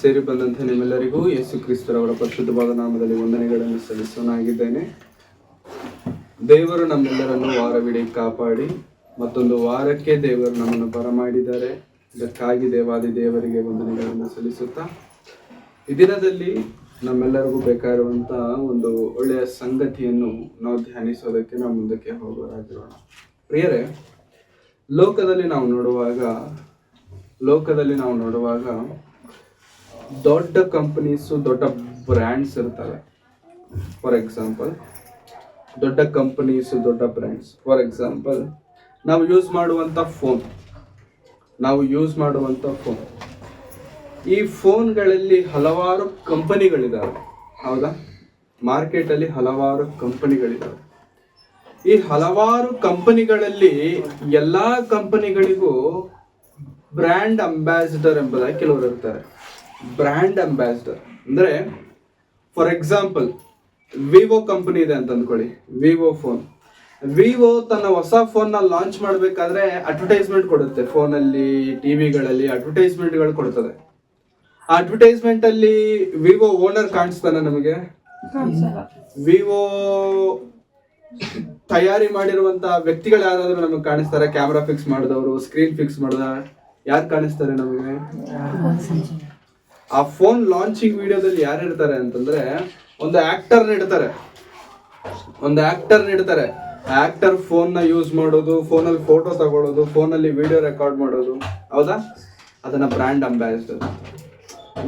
ಸೇರಿ ಬಂದಂಥ ನಿಮ್ಮೆಲ್ಲರಿಗೂ ಯೇಸು ಕ್ರಿಸ್ತರವರ ಪರಿಶುದ್ಧವಾದ ನಾಮದಲ್ಲಿ ವಂದನೆಗಳನ್ನು ಸಲ್ಲಿಸೋನಾಗಿದ್ದೇನೆ. ದೇವರು ನಮ್ಮೆಲ್ಲರನ್ನು ವಾರವಿಡೀ ಕಾಪಾಡಿ ಮತ್ತೊಂದು ವಾರಕ್ಕೆ ದೇವರು ನಮ್ಮನ್ನು ಬರಮಾಡಿದ್ದಾರೆ. ಇದಕ್ಕಾಗಿ ದೇವಾದಿ ದೇವರಿಗೆ ವಂದನೆಗಳನ್ನು ಸಲ್ಲಿಸುತ್ತಾ ಈ ದಿನದಲ್ಲಿ ನಮ್ಮೆಲ್ಲರಿಗೂ ಬೇಕಾಗಿರುವಂಥ ಒಂದು ಒಳ್ಳೆಯ ಸಂಗತಿಯನ್ನು ನಾವು ಧ್ಯಾನಿಸೋದಕ್ಕೆ ನಾವು ಮುಂದಕ್ಕೆ ಹೋಗೋರಾಗಿರೋಣ. ಪ್ರಿಯರೇ, ಲೋಕದಲ್ಲಿ ನಾವು ನೋಡುವಾಗ ದೊಡ್ಡ ಕಂಪನೀಸು, ದೊಡ್ಡ ಬ್ರ್ಯಾಂಡ್ಸ್ ಇರ್ತವೆ. ಫಾರ್ ಎಕ್ಸಾಂಪಲ್ ದೊಡ್ಡ ಕಂಪನೀಸು, ದೊಡ್ಡ ಬ್ರ್ಯಾಂಡ್ಸ್. ಫಾರ್ ಎಕ್ಸಾಂಪಲ್ ನಾವು ಯೂಸ್ ಮಾಡುವಂಥ ಫೋನ್, ಈ ಫೋನ್ಗಳಲ್ಲಿ ಹಲವಾರು ಕಂಪನಿಗಳಿದ್ದಾವೆ. ಹೌದಾ? ಮಾರ್ಕೆಟಲ್ಲಿ ಹಲವಾರು ಕಂಪನಿಗಳಿದ್ದಾವೆ. ಈ ಹಲವಾರು ಕಂಪನಿಗಳಲ್ಲಿ ಎಲ್ಲ ಕಂಪನಿಗಳಿಗೂ ಬ್ರ್ಯಾಂಡ್ ಅಂಬಾಸಿಡರ್ ಎಂಬುದಾಗಿ ಕೆಲವರು ಇರ್ತಾರೆ. ಬ್ರ್ಯಾಂಡ್ ಅಂಬಾಸಿಡರ್ ಅಂದರೆ, ಫಾರ್ ಎಕ್ಸಾಂಪಲ್ ವಿವೋ ಕಂಪನಿ ಇದೆ ಅಂತ ಅಂದ್ಕೊಳ್ಳಿ. ವಿವೋ ತನ್ನ ಹೊಸ ಫೋನ್ನ ಲಾಂಚ್ ಮಾಡಬೇಕಾದ್ರೆ ಅಡ್ವರ್ಟೈಸ್ಮೆಂಟ್ ಕೊಡುತ್ತೆ. ಫೋನಲ್ಲಿ, ಟಿವಿಗಳಲ್ಲಿ ಅಡ್ವರ್ಟೈಸ್ಮೆಂಟ್ಗಳು ಕೊಡ್ತದೆ. ಆ ಅಡ್ವರ್ಟೈಸ್ಮೆಂಟ್ ಅಲ್ಲಿ ವಿವೋ ಓನರ್ ಕಾಣಿಸ್ತಾನೆ ನಮಗೆ? ವಿವೋ ತಯಾರಿ ಮಾಡಿರುವಂತ ವ್ಯಕ್ತಿಗಳು ಯಾರಾದ್ರೂ ನಮಗೆ ಕಾಣಿಸ್ತಾರೆ? ಕ್ಯಾಮ್ರಾ ಫಿಕ್ಸ್ ಮಾಡಿದವರು, ಸ್ಕ್ರೀನ್ ಫಿಕ್ಸ್ ಮಾಡಿದ ಯಾರು ಕಾಣಿಸ್ತಾರೆ ನಮಗೆ? ಆ ಫೋನ್ ಲಾಂಚಿಂಗ್ ವಿಡಿಯೋದಲ್ಲಿ ಯಾರು ಇರ್ತಾರೆ ಅಂತಂದ್ರೆ, ಒಂದು ಆಕ್ಟರ್ ಇಡ್ತಾರೆ. ಆಕ್ಟರ್ ಫೋನ್ ನ ಯೂಸ್ ಮಾಡೋದು, ಫೋನಲ್ಲಿ ಫೋಟೋ ತಗೊಳ್ಳೋದು, ಫೋನಲ್ಲಿ ವಿಡಿಯೋ ರೆಕಾರ್ಡ್ ಮಾಡೋದು. ಹೌದಾ? ಅದನ್ನ ಬ್ರ್ಯಾಂಡ್ ಅಂಬಾಸಿಡರ್.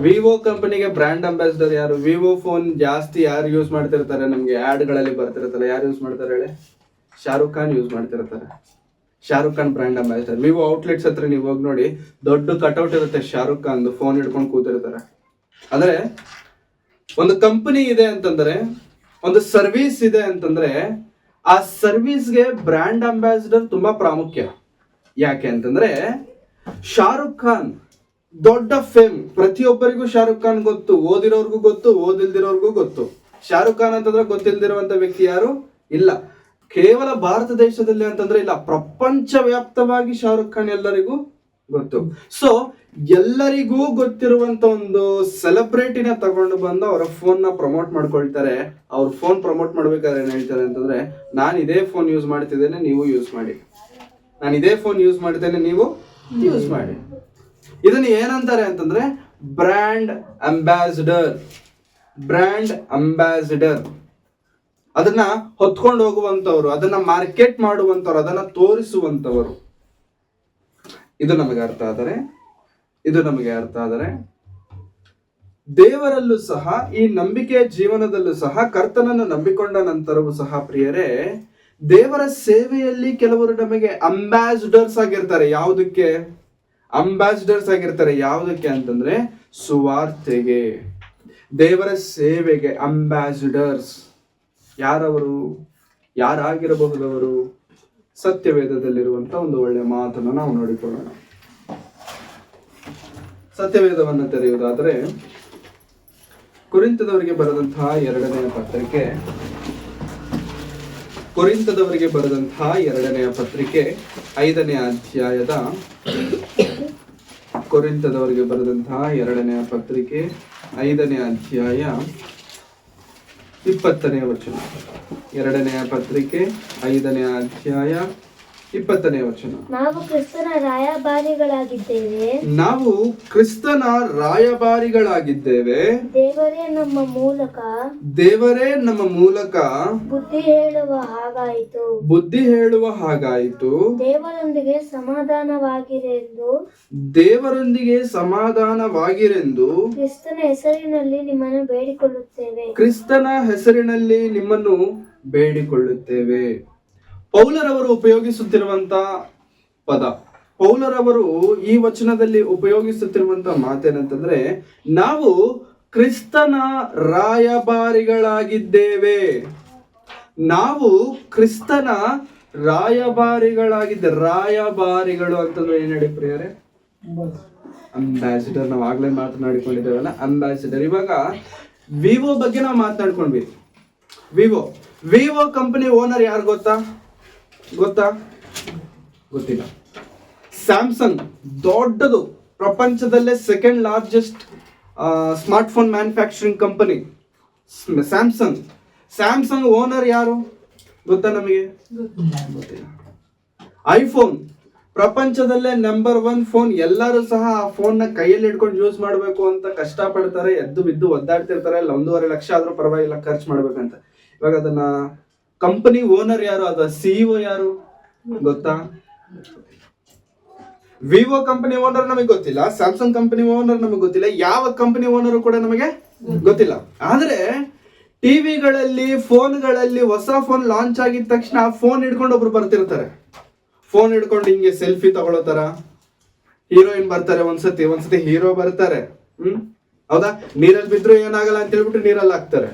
ವಿವೋ ಕಂಪನಿಗೆ ಬ್ರ್ಯಾಂಡ್ ಅಂಬಾಸಿಡರ್ ಯಾರು? ವಿವೋ ಫೋನ್ ಜಾಸ್ತಿ ಯಾರು ಯೂಸ್ ಮಾಡ್ತಿರ್ತಾರೆ? ನಮ್ಗೆ ಆಡ್ ಗಳಲ್ಲಿ ಬರ್ತಿರ್ತಾರೆ. ಯಾರು ಯೂಸ್ ಮಾಡ್ತಾರೆ ಹೇಳಿ? ಶಾರುಖ್ ಖಾನ್ ಯೂಸ್ ಮಾಡ್ತಿರ್ತಾರೆ. Shahrukh Khan brand ambassador. Vivo outlets ಹತ್ರ ನೀವು ಹೋಗಿ ನೋಡಿ, ದೊಡ್ಡ ಕಟ್ಔಟ್ ಇರುತ್ತೆ ಶಾರುಖ್ ಖಾನ್, ಫೋನ್ ಹಿಡ್ಕೊಂಡು ಕೂತಿರ್ತಾರೆ. ಅಂದ್ರೆ ಒಂದು ಕಂಪನಿ ಇದೆ ಅಂತಂದ್ರೆ, ಒಂದು ಸರ್ವಿಸ್ ಇದೆ ಅಂತಂದ್ರೆ, ಆ ಸರ್ವಿಸ್ಗೆ ಬ್ರ್ಯಾಂಡ್ ಅಂಬಾಸಿಡರ್ ತುಂಬಾ ಪ್ರಾಮುಖ್ಯ. ಯಾಕೆ ಅಂತಂದ್ರೆ, ಶಾರುಖ್ ಖಾನ್ ದೊಡ್ಡ ಫೇಮ್. ಪ್ರತಿಯೊಬ್ಬರಿಗೂ ಶಾರುಖ್ ಖಾನ್ ಗೊತ್ತು, ಓದಿರೋರ್ಗೂ ಗೊತ್ತು, ಓದಿಲ್ದಿರೋರ್ಗೂ ಗೊತ್ತು. ಶಾರುಖ್ ಖಾನ್ ಅಂತಂದ್ರೆ ಗೊತ್ತಿಲ್ದಿರುವಂತ ವ್ಯಕ್ತಿ ಯಾರು ಇಲ್ಲ. ಕೇವಲ ಭಾರತ ದೇಶದಲ್ಲಿ ಅಂತಂದ್ರೆ ಇಲ್ಲ, ಪ್ರಪಂಚ ವ್ಯಾಪ್ತವಾಗಿ ಶಾರುಖ್ ಖಾನ್ ಎಲ್ಲರಿಗೂ ಗೊತ್ತು. ಸೊ ಎಲ್ಲರಿಗೂ ಗೊತ್ತಿರುವಂತ ಒಂದು ಸೆಲೆಬ್ರಿಟಿನ ತಗೊಂಡು ಬಂದು ಅವರ ಫೋನ್ ನ ಪ್ರಮೋಟ್ ಮಾಡ್ಕೊಳ್ತಾರೆ. ಅವ್ರ ಫೋನ್ ಪ್ರಮೋಟ್ ಮಾಡ್ಬೇಕಾದ್ರೆ ಏನ್ ಹೇಳ್ತಾರೆ ಅಂತಂದ್ರೆ, ನಾನು ಇದೇ ಫೋನ್ ಯೂಸ್ ಮಾಡ್ತಿದ್ದೇನೆ, ನೀವು ಯೂಸ್ ಮಾಡಿ. ನಾನು ಇದೇ ಫೋನ್ ಯೂಸ್ ಮಾಡ್ತೇನೆ, ನೀವು ಯೂಸ್ ಮಾಡಿ. ಇದನ್ನ ಏನಂತಾರೆ ಅಂತಂದ್ರೆ ಬ್ರ್ಯಾಂಡ್ ಅಂಬಾಸಿಡರ್. ಅದನ್ನ ಹೊತ್ಕೊಂಡು ಹೋಗುವಂತವ್ರು, ಅದನ್ನ ಮಾರ್ಕೆಟ್ ಮಾಡುವಂತವ್ರು, ಅದನ್ನ ತೋರಿಸುವಂತವರು. ಇದು ನಮಗೆ ಅರ್ಥ ಆದರೆ ದೇವರಲ್ಲೂ ಸಹ, ಈ ನಂಬಿಕೆಯ ಜೀವನದಲ್ಲೂ ಸಹ, ಕರ್ತನನ್ನು ನಂಬಿಕೊಂಡ ನಂತರವೂ ಸಹ ಪ್ರಿಯರೇ, ದೇವರ ಸೇವೆಯಲ್ಲಿ ಕೆಲವರು ನಮಗೆ ಅಂಬಾಸಿಡರ್ಸ್ ಆಗಿರ್ತಾರೆ. ಯಾವುದಕ್ಕೆ ಅಂತಂದ್ರೆ ಸುವಾರ್ತೆಗೆ, ದೇವರ ಸೇವೆಗೆ ಅಂಬಾಸಿಡರ್ಸ್. ಯಾರಾಗಿರಬಹುದವರು? ಸತ್ಯವೇದದಲ್ಲಿರುವಂತ ಒಂದು ಒಳ್ಳೆಯ ಮಾತನ್ನು ನಾವು ನೋಡಿಕೊಳ್ಳೋಣ. ಸತ್ಯವೇದವನ್ನು ತೆರೆಯುವುದಾದರೆ ಕೊರಿಂಥದವರಿಗೆ ಬರೆದಂತಹ ಎರಡನೆಯ ಪತ್ರಿಕೆ 5ನೇ ಅಧ್ಯಾಯದ ಕೊರಿಂಥದವರಿಗೆ ಬರೆದಂತಹ 2ನೇ ಪತ್ರಿಕೆ 5ನೇ ಅಧ್ಯಾಯ 20ನೇ ವಚನ. 2ನೇ ಪತ್ರಿಕೆ 5ನೇ ಅಧ್ಯಾಯ 20ನೇ ವಚನ. ನಾವು ಕ್ರಿಸ್ತನ ರಾಯಭಾರಿಗಳಾಗಿದ್ದೇವೆ. ದೇವರೇ ನಮ್ಮ ಮೂಲಕ ಬುದ್ಧಿ ಹೇಳುವ ಹಾಗಾಯಿತು. ದೇವರೊಂದಿಗೆ ಸಮಾಧಾನವಾಗಿರೆಂದು ಕ್ರಿಸ್ತನ ಹೆಸರಿನಲ್ಲಿ ನಿಮ್ಮನ್ನು ಬೇಡಿಕೊಳ್ಳುತ್ತೇವೆ. ಪೌಲರವರು ಉಪಯೋಗಿಸುತ್ತಿರುವಂತ ಪದ, ಪೌಲರವರು ಈ ವಚನದಲ್ಲಿ ಉಪಯೋಗಿಸುತ್ತಿರುವಂತ ಮಾತೇನಂತಂದ್ರೆ, ನಾವು ಕ್ರಿಸ್ತನ ರಾಯಭಾರಿಗಳಾಗಿದ್ದೇವೆ. ರಾಯಭಾರಿಗಳು ಅಂತಂದ್ರೆ ಏನ್ ಹೇಳಿ ಪ್ರಿಯರೇ? ಅಂಬಾಸಿಡರ್. ನಾವು ಆಗ್ಲೇ ಮಾತನಾಡಿಕೊಂಡಿದ್ದೇವಲ್ಲ, ಅಂಬಾಸಿಡರ್. ಇವಾಗ ವಿವೋ ಬಗ್ಗೆ ನಾವು ಮಾತನಾಡ್ಕೊಂಡ್ವಿ. ವಿವೋ ಕಂಪನಿ ಓನರ್ ಯಾರು ಗೊತ್ತಾ? ಗೊತ್ತಿಲ್ಲ. ಸ್ಯಾಮ್ಸಂಗ್ ದೊಡ್ಡದು, ಪ್ರಪಂಚದಲ್ಲೇ second largest smartphone manufacturing company Samsung owner ಯಾರು ಗೊತ್ತಾ ನಮಗೆ? ಗೊತ್ತಿಲ್ಲ. ಐಫೋನ್ ಪ್ರಪಂಚದಲ್ಲೇ ನಂಬರ್ 1 ಫೋನ್. ಎಲ್ಲರೂ ಸಹ ಆ ಫೋನ್ ನ ಕೈಯಲ್ಲಿ ಹಿಡ್ಕೊಂಡು ಯೂಸ್ ಮಾಡಬೇಕು ಅಂತ ಕಷ್ಟ ಪಡ್ತಾರೆ, ಎದ್ದು ಬಿದ್ದು ಒದ್ದಾಡ್ತಿರ್ತಾರೆ. 1.5 ಲಕ್ಷ ಆದ್ರೂ ಪರವಾಗಿಲ್ಲ ಖರ್ಚು ಮಾಡ್ಬೇಕಂತ. ಇವಾಗ ಅದನ್ನ ಕಂಪನಿ ಓನರ್ ಯಾರು, ಅದ ಸಿಇಒ ಯಾರು ಗೊತ್ತಾ? ವಿವೋ ಕಂಪನಿ ಓನರ್ ನಮಗೆ ಗೊತ್ತಿಲ್ಲ, ಸ್ಯಾಮ್ಸಂಗ್ ಕಂಪನಿ ಓನರ್ ನಮಗೆ ಗೊತ್ತಿಲ್ಲ, ಯಾವ ಕಂಪನಿ ಓನರ್ ಕೂಡ ನಮಗೆ ಗೊತ್ತಿಲ್ಲ. ಆದ್ರೆ ಟಿವಿಗಳಲ್ಲಿ, ಫೋನ್ಗಳಲ್ಲಿ ಹೊಸ ಫೋನ್ ಲಾಂಚ್ ಆಗಿದ ತಕ್ಷಣ ಆ ಫೋನ್ ಹಿಡ್ಕೊಂಡು ಒಬ್ರು ಬರ್ತಿರ್ತಾರೆ. ಫೋನ್ ಹಿಡ್ಕೊಂಡು ಹಿಂಗೆ ಸೆಲ್ಫಿ ತಗೊಳ್ಳೋ ತರ ಹೀರೋಯಿನ್ ಬರ್ತಾರೆ, ಒಂದ್ಸತಿ ಹೀರೋ ಬರ್ತಾರೆ. ಹೌದಾ? ನೀರಲ್ಲಿ ಬಿದ್ರು ಏನಾಗಲ್ಲ ಅಂತ ಹೇಳ್ಬಿಟ್ಟು ನೀರಲ್ಲಿ ಹಾಕ್ತಾರೆ,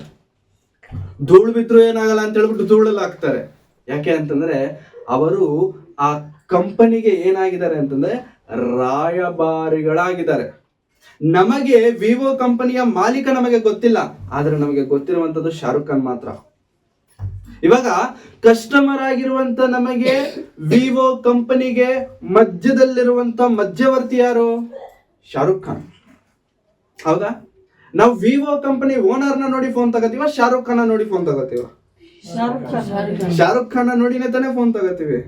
ಧೂಳು ಬಿದ್ರು ಏನಾಗಲ್ಲ ಅಂತ ಹೇಳ್ಬಿಟ್ಟು ಧೂಳಲ್ಲಿ ಹಾಕ್ತಾರೆ. ಯಾಕೆ ಅಂತಂದ್ರೆ ಅವರು ಆ ಕಂಪನಿಗೆ ಏನಾಗಿದ್ದಾರೆ ಅಂತಂದ್ರೆ ರಾಯಭಾರಿಗಳಾಗಿದ್ದಾರೆ. ನಮಗೆ ವಿವೋ ಕಂಪನಿಯ ಮಾಲೀಕ ನಮಗೆ ಗೊತ್ತಿಲ್ಲ, ಆದ್ರೆ ನಮಗೆ ಗೊತ್ತಿರುವಂತದ್ದು ಶಾರುಖ್ ಖಾನ್ ಮಾತ್ರ. ಇವಾಗ ಕಸ್ಟಮರ್ ಆಗಿರುವಂತ ನಮಗೆ ವಿವೋ ಕಂಪನಿಗೆ ಮಧ್ಯದಲ್ಲಿರುವಂತ ಮಧ್ಯವರ್ತಿ ಯಾರು? ಶಾರುಖ್ ಖಾನ್. ಹೌದಾ? ನಾವು ವಿವೋ ಕಂಪನಿ ಓನರ್ನ ನೋಡಿ ಫೋನ್ ತಗೋತೀವ, ಶಾರುಖ್ ಖಾನ್ ನೋಡಿ ಫೋನ್ ತಗೋತೀವ? ಶಾರುಖ್ ಖಾನ್ ನೋಡಿನೇ ತಾನೇ ಫೋನ್ ತಗೋತೀವಿ.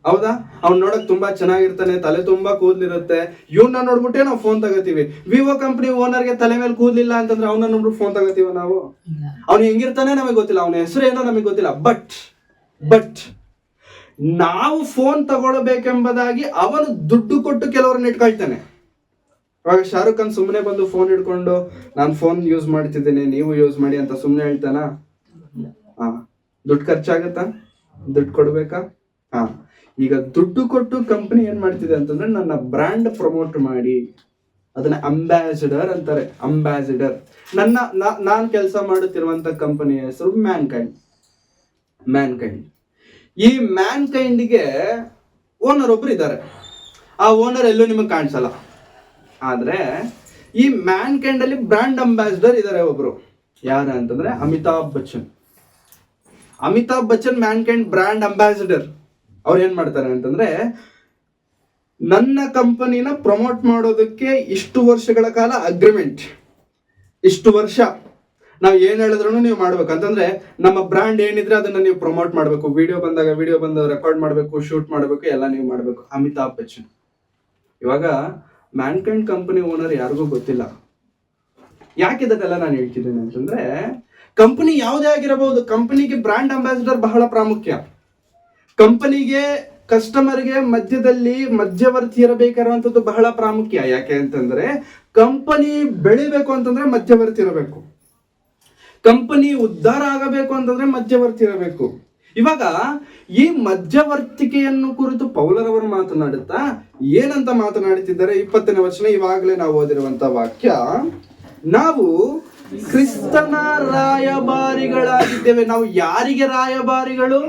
ಹೌದಾ? ಅವ್ನು ನೋಡಕ್ ತುಂಬಾ ಚೆನ್ನಾಗಿರ್ತಾನೆ, ತಲೆ ತುಂಬಾ ಕೂದ್ಲಿರುತ್ತೆ, ಇವ್ನ ನೋಡ್ಬಿಟ್ಟೆ ನಾವು ಫೋನ್ ತಗೋತೀವಿ. ವಿವೋ ಕಂಪನಿ ಓನರ್ಗೆ ತಲೆ ಮೇಲೆ ಕೂದ್ಲಿಲ್ಲ ಅಂತಂದ್ರೆ ಅವನ ನೋಡ್ಬಿಟ್ಟು ಫೋನ್ ತಗೋತೀವ ನಾವು? ಅವ್ನು ಹೆಂಗಿರ್ತಾನೆ ನಮಗೆ ಗೊತ್ತಿಲ್ಲ, ಅವನ ಹೆಸರು ಏನೋ ನಮಗೆ ಗೊತ್ತಿಲ್ಲ. ಬಟ್ ನಾವು ಫೋನ್ ತಗೊಳ್ಬೇಕೆಂಬುದಾಗಿ ಅವನು ದುಡ್ಡು ಕೊಟ್ಟು ಕೆಲವರನ್ನ ಇಟ್ಕೊಳ್ತಾನೆ. ಇವಾಗ ಶಾರುಖ್ ಖಾನ್ ಸುಮ್ಮನೆ ಬಂದು ಫೋನ್ ಹಿಡ್ಕೊಂಡು ನಾನು ಫೋನ್ ಯೂಸ್ ಮಾಡ್ತಿದ್ದೀನಿ, ನೀವು ಯೂಸ್ ಮಾಡಿ ಅಂತ ಸುಮ್ಮನೆ ಹೇಳ್ತಾನ? ದುಡ್ಡು ಖರ್ಚಾಗತ್ತಾ? ದುಡ್ಡು ಕೊಡ್ಬೇಕಾ? ಈಗ ದುಡ್ಡು ಕೊಟ್ಟು ಕಂಪನಿ ಏನ್ ಮಾಡ್ತಿದೆ ಅಂತಂದ್ರೆ ನನ್ನ ಬ್ರ್ಯಾಂಡ್ ಪ್ರಮೋಟ್ ಮಾಡಿ, ಅದನ್ನ ಅಂಬಾಸಿಡರ್ ಅಂತಾರೆ. ಅಂಬಾಸಿಡರ್. ನಾನು ಕೆಲಸ ಮಾಡುತ್ತಿರುವಂತ ಕಂಪನಿ ಹೆಸರು ಮ್ಯಾನ್ಕೈಂಡ್. ಈ ಮ್ಯಾನ್ಕೈಂಡ್ಗೆ ಓನರ್ ಒಬ್ರು ಇದ್ದಾರೆ. ಆ ಓನರ್ ಎಲ್ಲೂ ನಿಮಗೆ ಕಾಣಿಸಲ್ಲ. ಆದ್ರೆ ಈ ಮ್ಯಾನ್ಕೈಂಡ್ ಅಲ್ಲಿ ಬ್ರ್ಯಾಂಡ್ ಅಂಬಾಸಿಡರ್ ಇದ್ದಾರೆ ಒಬ್ರು. ಯಾರ ಅಂತಂದ್ರೆ Amitabh Bachchan Mankind brand ambassador. ಅವ್ರು ಏನ್ ಮಾಡ್ತಾರೆ ಅಂತಂದ್ರೆ, ನನ್ನ ಕಂಪನಿನ ಪ್ರಮೋಟ್ ಮಾಡೋದಕ್ಕೆ ಇಷ್ಟು ವರ್ಷಗಳ ಕಾಲ ಅಗ್ರಿಮೆಂಟ್, ಇಷ್ಟು ವರ್ಷ ನಾವು ಏನ್ ಹೇಳಿದ್ರು ನೀವು ಮಾಡ್ಬೇಕು ಅಂತಂದ್ರೆ, ನಮ್ಮ ಬ್ರ್ಯಾಂಡ್ ಏನಿದ್ರೆ ಅದನ್ನ ನೀವು ಪ್ರಮೋಟ್ ಮಾಡ್ಬೇಕು, ವಿಡಿಯೋ ಬಂದಾಗ ರೆಕಾರ್ಡ್ ಮಾಡ್ಬೇಕು, ಶೂಟ್ ಮಾಡ್ಬೇಕು, ಎಲ್ಲ ನೀವು ಮಾಡ್ಬೇಕು. ಅಮಿತಾಬ್ ಬಚ್ಚನ್. ಇವಾಗ ಮ್ಯಾನ್ಕೈಂಡ್ ಕಂಪನಿ ಓನರ್ ಯಾರಿಗೂ ಗೊತ್ತಿಲ್ಲ. ಯಾಕೆ ಇದನ್ನೆಲ್ಲ ನಾನು ಹೇಳ್ತಿದ್ದೇನೆ ಅಂತಂದ್ರೆ, ಕಂಪನಿ ಯಾವುದೇ ಆಗಿರಬಹುದು, ಕಂಪನಿಗೆ ಬ್ರ್ಯಾಂಡ್ ಅಂಬಾಸಿಡರ್ ಬಹಳ ಪ್ರಾಮುಖ್ಯ. ಕಂಪನಿಗೆ ಕಸ್ಟಮರ್ಗೆ ಮಧ್ಯದಲ್ಲಿ ಮಧ್ಯವರ್ತಿ ಇರಬೇಕಾಗಿರುವಂತದ್ದು ಬಹಳ ಪ್ರಾಮುಖ್ಯ. ಯಾಕೆ ಅಂತಂದ್ರೆ ಕಂಪನಿ ಬೆಳಿಬೇಕು ಅಂತಂದ್ರೆ ಮಧ್ಯವರ್ತಿ ಇರಬೇಕು, ಕಂಪನಿ ಉದ್ಧಾರ ಆಗಬೇಕು ಅಂತಂದ್ರೆ ಮಧ್ಯವರ್ತಿ ಇರಬೇಕು. ಇವಾಗ ಈ ಮಧ್ಯವರ್ತಿಕೆಯನ್ನು ಕುರಿತು ಪೌಲರವರು ಮಾತನಾಡುತ್ತಾ ಏನಂತ ಮಾತನಾಡುತ್ತಿದ್ದಾರೆ? 20ನೇ ವಚನ, ಇವಾಗಲೇ ನಾವು ಓದಿರುವಂತ ವಾಕ್ಯ, ನಾವು ಕ್ರಿಸ್ತನ ರಾಯಭಾರಿಗಳಾಗಿದ್ದೇವೆ. ನಾವು ಯಾರಿಗೆ ರಾಯಭಾರಿಗಳು?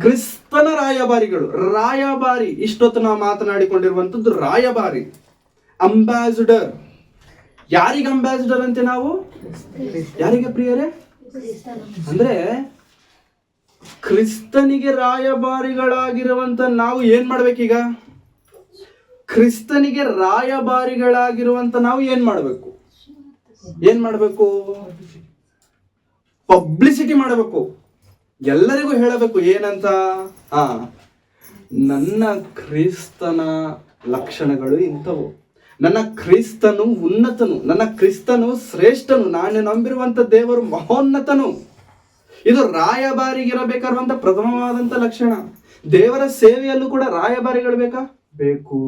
ಕ್ರಿಸ್ತನ ರಾಯಭಾರಿಗಳು. ರಾಯಭಾರಿ, ಇಷ್ಟೊತ್ತು ನಾವು ಮಾತನಾಡಿಕೊಂಡಿರುವಂತದ್ದು ರಾಯಭಾರಿ, ಅಂಬಾಸಿಡರ್. ಯಾರಿಗೆ ಅಂಬಾಸಿಡರ್ ಅಂತೆ ನಾವು? ಯಾರಿಗೆ ಪ್ರಿಯರೇ? ಅಂದ್ರೆ ಕ್ರಿಸ್ತನಿಗೆ ರಾಯಭಾರಿಗಳಾಗಿರುವಂತ ನಾವು ಏನ್ ಮಾಡ್ಬೇಕೀಗ? ಕ್ರಿಸ್ತನಿಗೆ ರಾಯಭಾರಿಗಳಾಗಿರುವಂತ ನಾವು ಏನ್ ಮಾಡ್ಬೇಕು? ಪಬ್ಲಿಸಿಟಿ ಮಾಡಬೇಕು, ಎಲ್ಲರಿಗೂ ಹೇಳಬೇಕು. ಏನಂತ? ನನ್ನ ಕ್ರಿಸ್ತನ ಲಕ್ಷಣಗಳು ಇಂಥವು, ನನ್ನ ಕ್ರಿಸ್ತನು ಉನ್ನತನು, ನನ್ನ ಕ್ರಿಸ್ತನು ಶ್ರೇಷ್ಠನು, ನಾನು ನಂಬಿರುವಂತ ದೇವರು ಮಹೋನ್ನತನು. ಇದು ರಾಯಭಾರಿಗಿರಬೇಕಾದಂತ ಪ್ರಥಮವಾದಂತ ಲಕ್ಷಣ. ದೇವರ ಸೇವೆಯಲ್ಲೂ ಕೂಡ ರಾಯಭಾರಿಗಳು ಬೇಕು.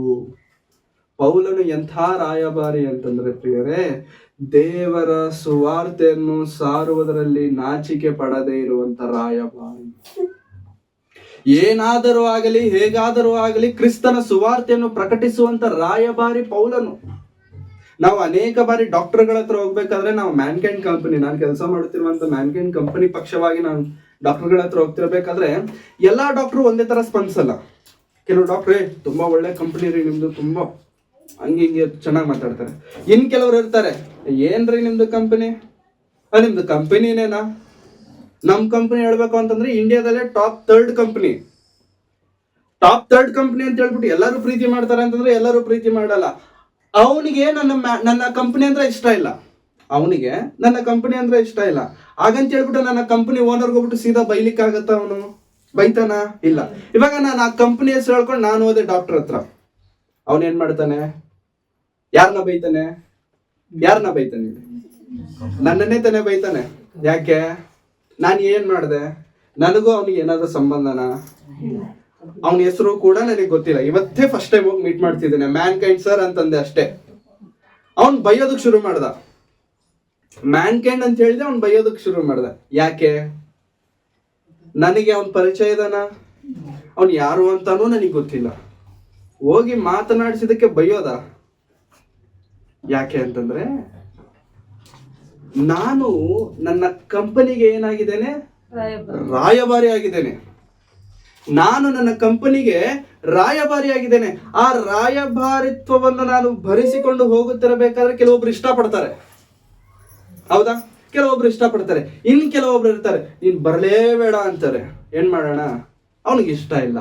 ಪೌಲನು ಎಂಥ ರಾಯಭಾರಿ ಅಂತಂದ್ರೆ ಪ್ರಿಯರೇ, ದೇವರ ಸುವಾರ್ತೆಯನ್ನು ಸಾರುವುದರಲ್ಲಿ ನಾಚಿಕೆ ಪಡದೇ ಇರುವಂತ ರಾಯಭಾರಿ. ಏನಾದರೂ ಆಗಲಿ, ಹೇಗಾದರೂ ಆಗಲಿ ಕ್ರಿಸ್ತನ ಸುವಾರ್ತೆಯನ್ನು ಪ್ರಕಟಿಸುವಂತ ರಾಯಭಾರಿ ಪೌಲನು. ನಾವು ಅನೇಕ ಬಾರಿ ಡಾಕ್ಟರ್ಗಳ ಹತ್ರ ಹೋಗ್ಬೇಕಾದ್ರೆ ನಾವು ಮ್ಯಾನ್ಕೈಂಡ್ ಕಂಪನಿ, ನಾನು ಕೆಲಸ ಮಾಡುತ್ತಿರುವಂತ ಮ್ಯಾನ್ಕೈಂಡ್ ಕಂಪನಿ ಪಕ್ಷವಾಗಿ ನಾನು ಡಾಕ್ಟರ್ಗಳ ಹತ್ರ ಹೋಗ್ತಿರ್ಬೇಕಾದ್ರೆ ಎಲ್ಲಾ ಡಾಕ್ಟರ್ ಒಂದೇ ತರ ಸ್ಪಂದಿಸಲ್ಲ. ಕೆಲವು ಡಾಕ್ಟ್ರೇ ತುಂಬಾ ಒಳ್ಳೆ ಕಂಪನಿ ರೀ ನಿಮ್ದು, ತುಂಬಾ ಹಿಂಗೆ ಚೆನ್ನಾಗಿ ಮಾತಾಡ್ತಾರೆ. ಇನ್ ಕೆಲವರು ಇರ್ತಾರೆ, ಏನ್ರಿ ನಿಮ್ದು ಕಂಪನಿ? ನಿಮ್ದು ಕಂಪನಿನೇನಾ? ನಮ್ ಕಂಪನಿ ಹೇಳ್ಬೇಕು ಅಂತಂದ್ರೆ ಇಂಡಿಯಾದಲ್ಲೇ ಟಾಪ್ ಥರ್ಡ್ ಕಂಪನಿ ಅಂತ ಹೇಳ್ಬಿಟ್ಟು ಎಲ್ಲರೂ ಪ್ರೀತಿ ಮಾಡ್ತಾರೆ ಅಂತಂದ್ರೆ ಎಲ್ಲರೂ ಪ್ರೀತಿ ಮಾಡಲ್ಲ. ಅವನಿಗೆ ನನ್ನ ಕಂಪನಿ ಅಂದ್ರೆ ಇಷ್ಟ ಇಲ್ಲ, ಅವನಿಗೆ ನನ್ನ ಕಂಪನಿ ಅಂದ್ರೆ ಇಷ್ಟ ಇಲ್ಲ. ಹಾಗಂತ ಹೇಳ್ಬಿಟ್ಟು ನನ್ನ ಕಂಪನಿ ಓನರ್ಗೆ ಹೋಗ್ಬಿಟ್ಟು ಸೀದಾ ಬೈಲಿಕ್ಕಾಗತ್ತ? ಅವನು ಬೈತಾನ? ಇಲ್ಲ. ಇವಾಗ ನಾನು ಆ ಕಂಪನಿ ಹೆಸರು ಹೇಳ್ಕೊಂಡು ನಾನು ಹೋದೆ ಡಾಕ್ಟರ್ ಹತ್ರ, ಅವನೇನ್ ಮಾಡ್ತಾನೆ? ಯಾರನ್ನ ಬೈತಾನೆ? ನನ್ನನ್ನೇ ತಾನೇ ಬೈತಾನೆ. ಯಾಕೆ? ನಾನು ಏನ್ ಮಾಡಿದೆ? ನನಗೂ ಅವನಿಗೆ ಏನಾದ್ರೂ ಸಂಬಂಧನಾ? ಅವನ ಹೆಸರು ಕೂಡ ನನಗೆ ಗೊತ್ತಿಲ್ಲ, ಇವತ್ತೇ ಫಸ್ಟ್ ಟೈಮ್ ಹೋಗಿ ಮೀಟ್ ಮಾಡ್ತಿದ್ದೇನೆ. ಮ್ಯಾನ್ ಕೈಂಡ್ ಸರ್ ಅಂತಂದೆ ಅಷ್ಟೇ. ಅವನ್ ಬೈಯೋದಕ್ ಶುರು ಮಾಡ್ದ. ಮ್ಯಾನ್ ಕೈಂಡ್ ಅಂತ ಹೇಳಿದೆ, ಅವ್ನ್ ಬೈಯೋದಕ್ ಶುರು ಮಾಡ್ದ. ಯಾಕೆ? ನನಗೆ ಅವನ್ ಪರಿಚಯ ಇದಾನ? ಅವನ್ ಯಾರು ಅಂತಾನೂ ನನಗೆ ಗೊತ್ತಿಲ್ಲ. ಹೋಗಿ ಮಾತನಾಡಿಸಿದಕ್ಕೆ ಬೈಯೋದ? ಯಾಕೆ ಅಂತಂದ್ರೆ ನಾನು ನನ್ನ ಕಂಪನಿಗೆ ಏನಾಗಿದ್ದೇನೆ? ರಾಯಭಾರಿ ಆಗಿದ್ದೇನೆ. ನಾನು ನನ್ನ ಕಂಪನಿಗೆ ರಾಯಭಾರಿ ಆಗಿದ್ದೇನೆ. ಆ ರಾಯಭಾರಿತ್ವವನ್ನು ನಾನು ಭರಿಸಿಕೊಂಡು ಹೋಗುತ್ತಿರಬೇಕಾದ್ರೆ ಕೆಲವೊಬ್ರು ಇಷ್ಟಪಡ್ತಾರೆ, ಹೌದಾ? ಕೆಲವೊಬ್ರು ಇಷ್ಟಪಡ್ತಾರೆ, ಇನ್ ಕೆಲವೊಬ್ರು ಇರ್ತಾರೆ ನೀನ್ ಬರಲೇಬೇಡ ಅಂತಾರೆ. ಏನ್ ಮಾಡೋಣ? ಅವನಿಗೆ ಇಷ್ಟ ಇಲ್ಲ.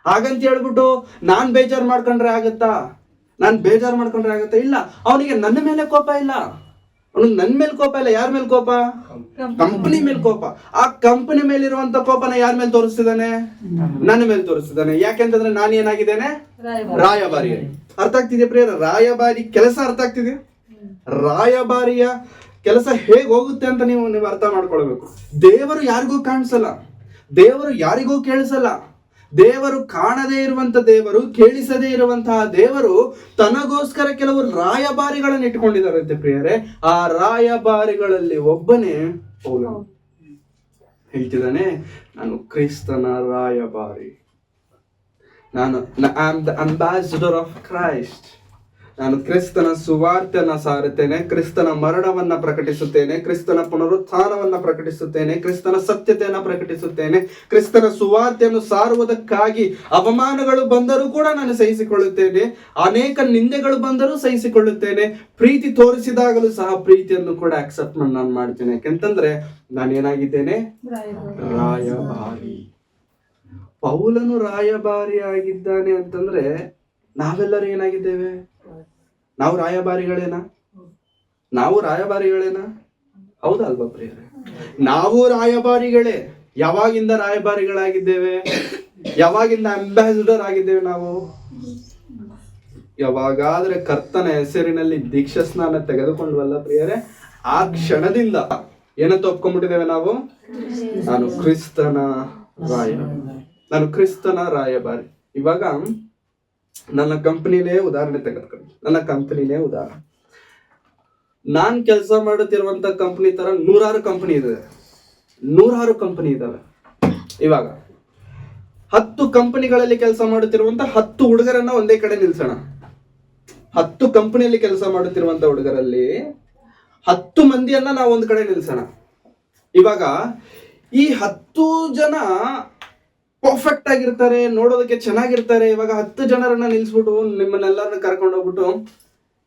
ಹಾಗಂತ ಹೇಳ್ಬಿಟ್ಟು ನಾನ್ ಬೇಜಾರು ಮಾಡ್ಕೊಂಡ್ರೆ ಆಗತ್ತಾ? ಇಲ್ಲ. ಅವನಿಗೆ ನನ್ನ ಮೇಲೆ ಕೋಪ ಇಲ್ಲ, ಅವನಿಗೆ ನನ್ನ ಮೇಲೆ ಕೋಪ ಇಲ್ಲ. ಯಾರ ಮೇಲೆ ಕೋಪ? ಕಂಪನಿ ಮೇಲೆ ಕೋಪ. ಆ ಕಂಪನಿ ಮೇಲಿರುವಂತ ಕೋಪನ ಯಾರ ಮೇಲೆ ತೋರಿಸ್ತಿದ್ದಾನೆ? ನನ್ನ ಮೇಲೆ ತೋರಿಸ್ತಿದ್ದಾನೆ. ಯಾಕೆಂತಂದ್ರೆ ನಾನು ಏನಾಗಿದ್ದೇನೆ? ರಾಯಭಾರಿ. ಅರ್ಥ ಆಗ್ತಿದೆ ಪ್ರಿಯರ? ರಾಯಭಾರಿ ಕೆಲಸ ಅರ್ಥ ಆಗ್ತಿದೆ? ರಾಯಭಾರಿಯ ಕೆಲಸ ಹೇಗೆ ಹೋಗುತ್ತೆ ಅಂತ ನೀವು ಅರ್ಥ ಮಾಡ್ಕೊಳ್ಬೇಕು. ದೇವರು ಯಾರಿಗೂ ಕಾಣಿಸಲ್ಲ, ದೇವರು ಯಾರಿಗೂ ಕೇಳಿಸಲ್ಲ. ದೇವರು ಕಾಣದೇ ಇರುವಂತ ದೇವರು, ಕೇಳಿಸದೇ ಇರುವಂತಹ ದೇವರು ತನಗೋಸ್ಕರ ಕೆಲವು ರಾಯಭಾರಿಗಳನ್ನು ಇಟ್ಕೊಂಡಿದ್ದಾರಂತೆ ಪ್ರಿಯರೇ. ಆ ರಾಯಭಾರಿಗಳಲ್ಲಿ ಒಬ್ಬನೇ ಪೌಲನು. ಹೇಳ್ತಿದ್ದಾನೆ, ನಾನು ಕ್ರಿಸ್ತನ ರಾಯಭಾರಿ, ನಾನು I am the ambassador of Christ. ನಾನು ಕ್ರಿಸ್ತನ ಸುವಾರ್ತೆಯನ್ನ ಸಾರುತ್ತೇನೆ, ಕ್ರಿಸ್ತನ ಮರಣವನ್ನ ಪ್ರಕಟಿಸುತ್ತೇನೆ, ಕ್ರಿಸ್ತನ ಪುನರುತ್ಥಾನವನ್ನ ಪ್ರಕಟಿಸುತ್ತೇನೆ, ಕ್ರಿಸ್ತನ ಸತ್ಯತೆಯನ್ನ ಪ್ರಕಟಿಸುತ್ತೇನೆ. ಕ್ರಿಸ್ತನ ಸುವಾರ್ತೆಯನ್ನು ಸಾರುವುದಕ್ಕಾಗಿ ಅವಮಾನಗಳು ಬಂದರೂ ಕೂಡ ನಾನು ಸಹಿಸಿಕೊಳ್ಳುತ್ತೇನೆ, ಅನೇಕ ನಿಂದೆಗಳು ಬಂದರೂ ಸಹಿಸಿಕೊಳ್ಳುತ್ತೇನೆ. ಪ್ರೀತಿ ತೋರಿಸಿದಾಗಲೂ ಸಹ ಪ್ರೀತಿಯನ್ನು ಕೂಡ ಅಕ್ಸೆಪ್ಟ್ ನಾನು ಮಾಡ್ತೇನೆ. ಯಾಕೆಂತಂದ್ರೆ ನಾನೇನಾಗಿದ್ದೇನೆ? ರಾಯಭಾರಿ. ಪೌಲನು ರಾಯಭಾರಿ ಆಗಿದ್ದಾನೆ ಅಂತಂದ್ರೆ ನಾವೆಲ್ಲರೂ ಏನಾಗಿದ್ದೇವೆ? ನಾವು ರಾಯಭಾರಿಗಳೇನಾ? ಹೌದಾ ಅಲ್ವಾ ಪ್ರಿಯರೇ? ನಾವು ರಾಯಭಾರಿಗಳೇ. ಯಾವಾಗಿಂದ ರಾಯಭಾರಿಗಳಾಗಿದ್ದೇವೆ? ಯಾವಾಗಿಂದ ಅಂಬಾಸಿಡರ್ ಆಗಿದ್ದೇವೆ ನಾವು? ಯಾವಾಗಾದ್ರೆ ಕರ್ತನ ಹೆಸರಿನಲ್ಲಿ ದೀಕ್ಷಾ ಸ್ನಾನ ತೆಗೆದುಕೊಂಡ್ವಲ್ಲ ಪ್ರಿಯರೇ, ಆ ಕ್ಷಣದಿಂದ ಏನಂತ ಒಪ್ಕೊಂಡ್ಬಿಟ್ಟಿದ್ದೇವೆ ನಾವು? ನಾನು ಕ್ರಿಸ್ತನ ರಾಯಭಾರಿ. ಇವಾಗ ನನ್ನ ಕಂಪನಿನೇ ಉದಾಹರಣೆ ತೆಗೆದುಕೊಂಡು, ನನ್ನ ಕಂಪನಿನೇ ಉದಾಹರಣೆ. ನಾನ್ ಕೆಲಸ ಮಾಡುತ್ತಿರುವಂತ ಕಂಪನಿ ತರ ನೂರಾರು ಕಂಪನಿ ಇದಾವೆ. ಇವಾಗ 10 ಕಂಪನಿಗಳಲ್ಲಿ ಕೆಲಸ ಮಾಡುತ್ತಿರುವಂತ 10 ಹುಡುಗರನ್ನ ಒಂದೇ ಕಡೆ ನಿಲ್ಸೋಣ. 10 ಕಂಪನಿಯಲ್ಲಿ ಕೆಲಸ ಮಾಡುತ್ತಿರುವಂತ ಹುಡುಗರಲ್ಲಿ 10 ಮಂದಿಯನ್ನ ನಾವು ಒಂದ್ ಕಡೆ ನಿಲ್ಸೋಣ. ಇವಾಗ ಈ 10 ಜನ ಪರ್ಫೆಕ್ಟ್ ಆಗಿರ್ತಾರೆ, ನೋಡೋದಕ್ಕೆ ಚೆನ್ನಾಗಿರ್ತಾರೆ. ಇವಾಗ 10 ಜನರನ್ನ ನಿಲ್ಸ್ಬಿಟ್ಟು ನಿಮ್ಮನ್ನೆಲ್ಲರನ್ನ ಕರ್ಕೊಂಡು ಹೋಗ್ಬಿಟ್ಟು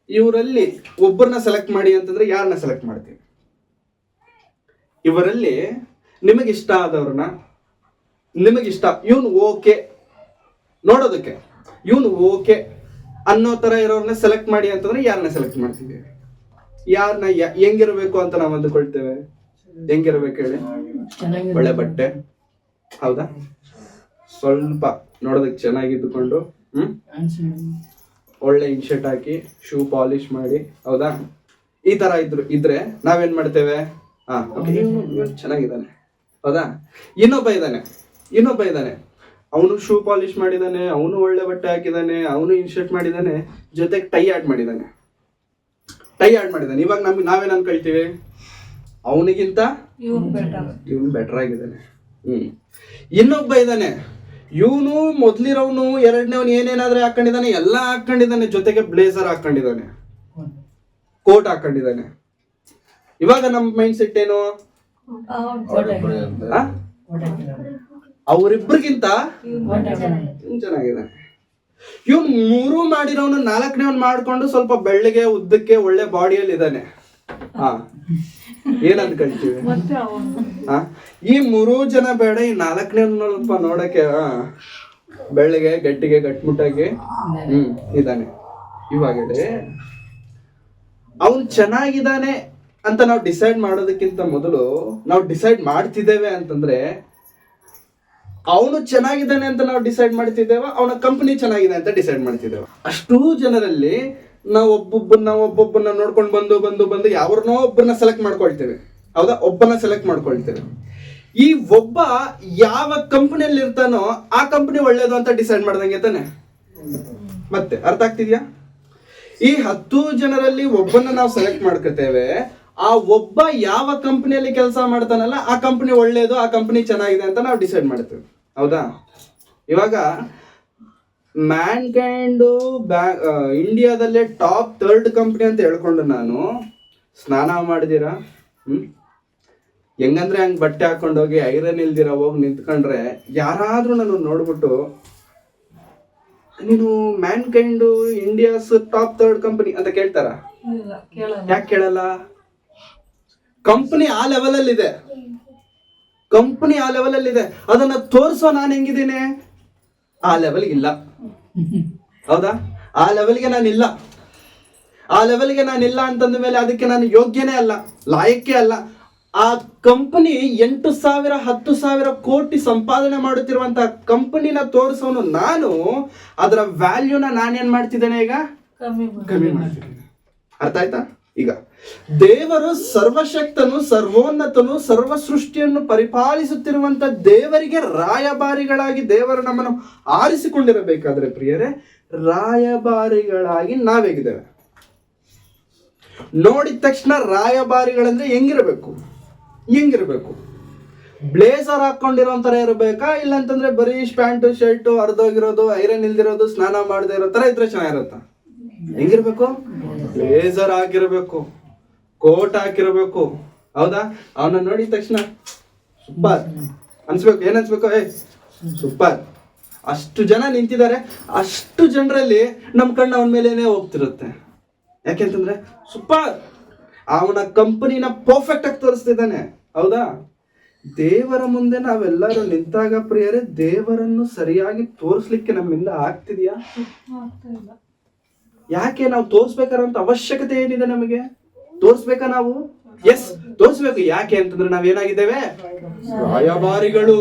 ಇವರಲ್ಲಿ ಒಬ್ಬರನ್ನ ಸೆಲೆಕ್ಟ್ ಮಾಡಿ ಅಂತಂದ್ರೆ ಯಾರನ್ನ ಸೆಲೆಕ್ಟ್ ಮಾಡ್ತೀವಿ? ಇವರಲ್ಲಿ ನಿಮಗಿಷ್ಟ ಆದವ್ರನ್ನ, ನಿಮಗಿಷ್ಟ ಇವನು ಓಕೆ, ನೋಡೋದಕ್ಕೆ ಇವನು ಓಕೆ ಅನ್ನೋ ತರ ಇರೋರ್ನ ಸೆಲೆಕ್ಟ್ ಮಾಡಿ ಅಂತಂದ್ರೆ ಯಾರನ್ನ ಸೆಲೆಕ್ಟ್ ಮಾಡ್ತೀವಿ? ಯಾರನ್ನ ಹೆಂಗಿರ್ಬೇಕು ಅಂತ ನಾವು ಅಂದುಕೊಳ್ತೇವೆ? ಹೆಂಗಿರ್ಬೇಕು ಹೇಳಿ? ಒಳ್ಳೆ ಬಟ್ಟೆ, ಹೌದಾ? ಸ್ವಲ್ಪ ನೋಡೋದಕ್ಕೆ ಚೆನ್ನಾಗಿದ್ದುಕೊಂಡು, ಒಳ್ಳೆ ಇನ್ಶರ್ಟ್ ಹಾಕಿ, ಶೂ ಪಾಲಿಶ್ ಮಾಡಿ, ಹೌದಾ? ಈ ತರ ಇದ್ರೆ ನಾವೇನ್ ಮಾಡ್ತೇವೆ? ಚೆನ್ನಾಗಿದ್ದಾನೆ, ಹೌದಾ? ಇನ್ನೊಬ್ಬ ಇದ್ದಾನೆ, ಅವನು ಶೂ ಪಾಲಿಶ್ ಮಾಡಿದಾನೆ, ಅವನು ಒಳ್ಳೆ ಬಟ್ಟೆ ಹಾಕಿದಾನೆ, ಅವನು ಇನ್ಶರ್ಟ್ ಮಾಡಿದಾನೆ, ಜೊತೆಗೆ ಟೈ ಆಡ್ ಮಾಡಿದಾನೆ. ಇವಾಗ ನಾವೇನ್ ಅನ್ಕೊಳ್ತೀವಿ? ಅವನಿಗಿಂತ ಇವನು ಬೆಟರ್ ಆಗಿದ್ದಾನೆ. ಇನ್ನೊಬ್ಬ ಇದ್ದಾನೆ, ಇವನು ಮೊದ್ಲಿರೋನು, ಎರಡನೇವನು ಏನೇನಾದ್ರೆ ಹಾಕೊಂಡಿದ್ದಾನೆ ಎಲ್ಲ ಹಾಕೊಂಡಿದ್ದಾನೆ, ಜೊತೆಗೆ ಬ್ಲೇಸರ್ ಹಾಕೊಂಡಿದ್ದಾನೆ, ಕೋಟ್ ಹಾಕೊಂಡಿದ್ದಾನೆ. ಇವಾಗ ನಮ್ಮ ಮೈಂಡ್ ಸೆಟ್ ಏನು? ಅವರಿಬ್ಬರಿಗಿಂತ ಚೆನ್ನಾಗಿದ್ದಾನೆ. ಇವನು 3 ಮಾಡಿರೋನು 4ನೇವನ್ ಮಾಡ್ಕೊಂಡು ಸ್ವಲ್ಪ ಬೆಳ್ಳಗೆ, ಉದ್ದಕ್ಕೆ, ಒಳ್ಳೆ ಬಾಡಿಯಲ್ಲಿ ಇದ್ದಾನೆ. ಏನಂತ ಕಳ್ತೀವಿ? ಈ 3 ಜನ ಬೇಡ, ಈ 4ನೇವನ್ ನೋಡಕ್ಕೆ ಬೆಳ್ಳಗೆ, ಗಟ್ಟಿಗೆ, ಗಟ್ಮುಟ್ಟಾಗಿ ಇದ್ದಾನೆ. ಇವಾಗ ಹೇಳಿ, ಅವನು ಚೆನ್ನಾಗಿದ್ದಾನೆ ಅಂತ ನಾವು ಡಿಸೈಡ್ ಮಾಡೋದಕ್ಕಿಂತ ಮೊದಲು ನಾವು ಡಿಸೈಡ್ ಮಾಡ್ತಿದ್ದೇವೆ ಅಂತಂದ್ರೆ ಅವನು ಚೆನ್ನಾಗಿದ್ದಾನೆ ಅಂತ ನಾವು ಡಿಸೈಡ್ ಮಾಡ್ತಿದ್ದೇವ, ಅವನ ಕಂಪನಿ ಚೆನ್ನಾಗಿದೆ ಅಂತ ಡಿಸೈಡ್ ಮಾಡ್ತಿದ್ದೇವ. ಅಷ್ಟೂ ಜನರಲ್ಲಿ ನಾವು ಒಬ್ಬೊಬ್ಬನ ನೋಡ್ಕೊಂಡು ಬಂದು ಯಾವ್ರನ್ನೋ ಒಬ್ಬರನ್ನ ಸೆಲೆಕ್ಟ್ ಮಾಡ್ಕೊಳ್ತೇವೆ. ಹೌದಾ? ಒಬ್ಬನ ಸೆಲೆಕ್ಟ್ ಮಾಡ್ಕೊಳ್ತೇವೆ. ಈ ಒಬ್ಬ ಯಾವ ಕಂಪನಿಯಲ್ಲಿ ಇರ್ತಾನೋ ಆ ಕಂಪನಿ ಒಳ್ಳೇದು ಅಂತ ಡಿಸೈಡ್ ಮಾಡ್ದಂಗೆ ತಾನೆ. ಮತ್ತೆ ಅರ್ಥ ಆಗ್ತಿದ್ಯಾ? ಈ 10 ಜನರಲ್ಲಿ ಒಬ್ಬನ ನಾವು ಸೆಲೆಕ್ಟ್ ಮಾಡ್ಕೊತೇವೆ. ಆ ಒಬ್ಬ ಯಾವ ಕಂಪನಿಯಲ್ಲಿ ಕೆಲಸ ಮಾಡ್ತಾನಲ್ಲ ಆ ಕಂಪನಿ ಒಳ್ಳೇದು, ಆ ಕಂಪನಿ ಚೆನ್ನಾಗಿದೆ ಅಂತ ನಾವು ಡಿಸೈಡ್ ಮಾಡ್ತೇವೆ. ಹೌದಾ? ಇವಾಗ ಮ್ಯಾನ್ಕೈಂಡ್ ಇಂಡಿಯಾದಲ್ಲೇ ಟಾಪ್ 3rd ಕಂಪನಿ ಅಂತ ಹೇಳ್ಕೊಂಡು ನಾನು ಸ್ನಾನ ಮಾಡಿದಿರಾ, ಹೆಂಗಂದ್ರೆ ಹಂಗೆ ಬಟ್ಟೆ ಹಾಕೊಂಡೋಗಿ ಐರನ್ ಇಲ್ದಿರ ಹೋಗಿ ನಿಂತ್ಕೊಂಡ್ರೆ ಯಾರಾದ್ರೂ ನಾನು ನೋಡ್ಬಿಟ್ಟು ನೀನು Mankind India's top 3rd company ಅಂತ ಕೇಳ್ತಾರ? ಯಾಕೆ ಕೇಳಲ್ಲ? ಕಂಪನಿ ಆ ಲೆವೆಲ್ ಅಲ್ಲಿ ಇದೆ, ಕಂಪನಿ ಆ ಲೆವೆಲ್ ಅಲ್ಲಿ ಇದೆ. ಅದನ್ನ ತೋರಿಸೋ ನಾನು ಹೆಂಗಿದ್ದೀನಿ? ಆ ಲೆವೆಲ್ಗೆ ಇಲ್ಲ. ಹೌದಾ? ಆ ಲೆವೆಲ್ಗೆ ನಾನಿಲ್ಲ. ಆ ಲೆವೆಲ್ಗೆ ನಾನಿಲ್ಲ ಅಂತಂದ ಮೇಲೆ ಅದಕ್ಕೆ ನಾನು ಯೋಗ್ಯನೇ ಅಲ್ಲ, ಲಾಯಕ್ಕೆ ಅಲ್ಲ. ಆ ಕಂಪನಿ 8,000 10,000 ಕೋಟಿ ಸಂಪಾದನೆ ಮಾಡುತ್ತಿರುವಂತಹ ಕಂಪನಿನ ತೋರಿಸೋನು ನಾನು, ಅದರ ವ್ಯಾಲ್ಯೂನ ನಾನೇನ್ ಮಾಡ್ತಿದ್ದೇನೆ ಈಗ? ಕಮ್ಮಿ ಮಾಡ್ತಿದ್ದೇನೆ. ಅರ್ಥ ಆಯ್ತಾ? ಈಗ ದೇವರು ಸರ್ವಶಕ್ತನು, ಸರ್ವೋನ್ನತನು, ಸರ್ವ ಸೃಷ್ಟಿಯನ್ನು ಪರಿಪಾಲಿಸುತ್ತಿರುವಂತ ದೇವರಿಗೆ ರಾಯಭಾರಿಗಳಾಗಿ ದೇವರು ನಮ್ಮನ್ನು ಆರಿಸಿಕೊಂಡಿರಬೇಕಾದ್ರೆ ಪ್ರಿಯರೇ, ರಾಯಭಾರಿಗಳಾಗಿ ನಾವೇಗಿದ್ದೇವೆ. ನೋಡಿದ ತಕ್ಷಣ ರಾಯಭಾರಿಗಳಂದ್ರೆ ಹೆಂಗಿರಬೇಕು? ಬ್ಲೇಸರ್ ಹಾಕೊಂಡಿರೋ ತರ ಇರಬೇಕಾ, ಇಲ್ಲಂತಂದ್ರೆ ಬರೀ ಪ್ಯಾಂಟು ಶರ್ಟು ಹರಿದೋಗಿರೋದು, ಐರನ್ ಇಲ್ದಿರೋದು, ಸ್ನಾನ ಮಾಡದೇ ಇರೋ ತರ ಇದ್ರೆ ಚೆನ್ನಾಗಿರುತ್ತ? ಹೆಂಗಿರ್ಬೇಕು? ಬ್ಲೇಸರ್ ಹಾಕಿರ್ಬೇಕು, ಕೋಟ್ ಹಾಕಿರ್ಬೇಕು. ಹೌದಾ? ಅವನ ನೋಡಿದ ತಕ್ಷಣ ಸೂಪರ್ ಅನ್ಸ್ಬೇಕು. ಏನ್ ಅನ್ಸ್ಬೇಕು? ಸೂಪರ್. ಅಷ್ಟು ಜನ ನಿಂತಿದ್ದಾರೆ, ಅಷ್ಟು ಜನರಲ್ಲಿ ನಮ್ ಕಣ್ಣು ಅವನ ಮೇಲೇನೆ ಹೋಗ್ತಿರುತ್ತೆ. ಯಾಕೆಂತಂದ್ರೆ ಸೂಪರ್, ಅವನ ಕಂಪನಿನ ಪರ್ಫೆಕ್ಟ್ ಆಗಿ ತೋರಿಸ್ತಿದ್ದಾನೆ. ಹೌದಾ? ದೇವರ ಮುಂದೆ ನಾವೆಲ್ಲರೂ ನಿಂತಾಗ ಪ್ರಿಯರೇ, ದೇವರನ್ನು ಸರಿಯಾಗಿ ತೋರಿಸ್ಲಿಕ್ಕೆ ನಮ್ಮಿಂದ ಆಗ್ತಿದ್ಯಾ? ಯಾಕೆ? ನಾವು ತೋರಿಸ್ಬೇಕಾರಂತ ಅವಶ್ಯಕತೆ ಏನಿದೆ ನಮಗೆ? ತೋರಿಸ್ಬೇಕಾ ನಾವು? ಎಸ್, ತೋರಿಸ್ಬೇಕು. ಯಾಕೆ ಅಂತಂದ್ರೆ ನಾವೇನಾಗಿದ್ದೇವೆ? ರಾಯಭಾರಿಗಳು.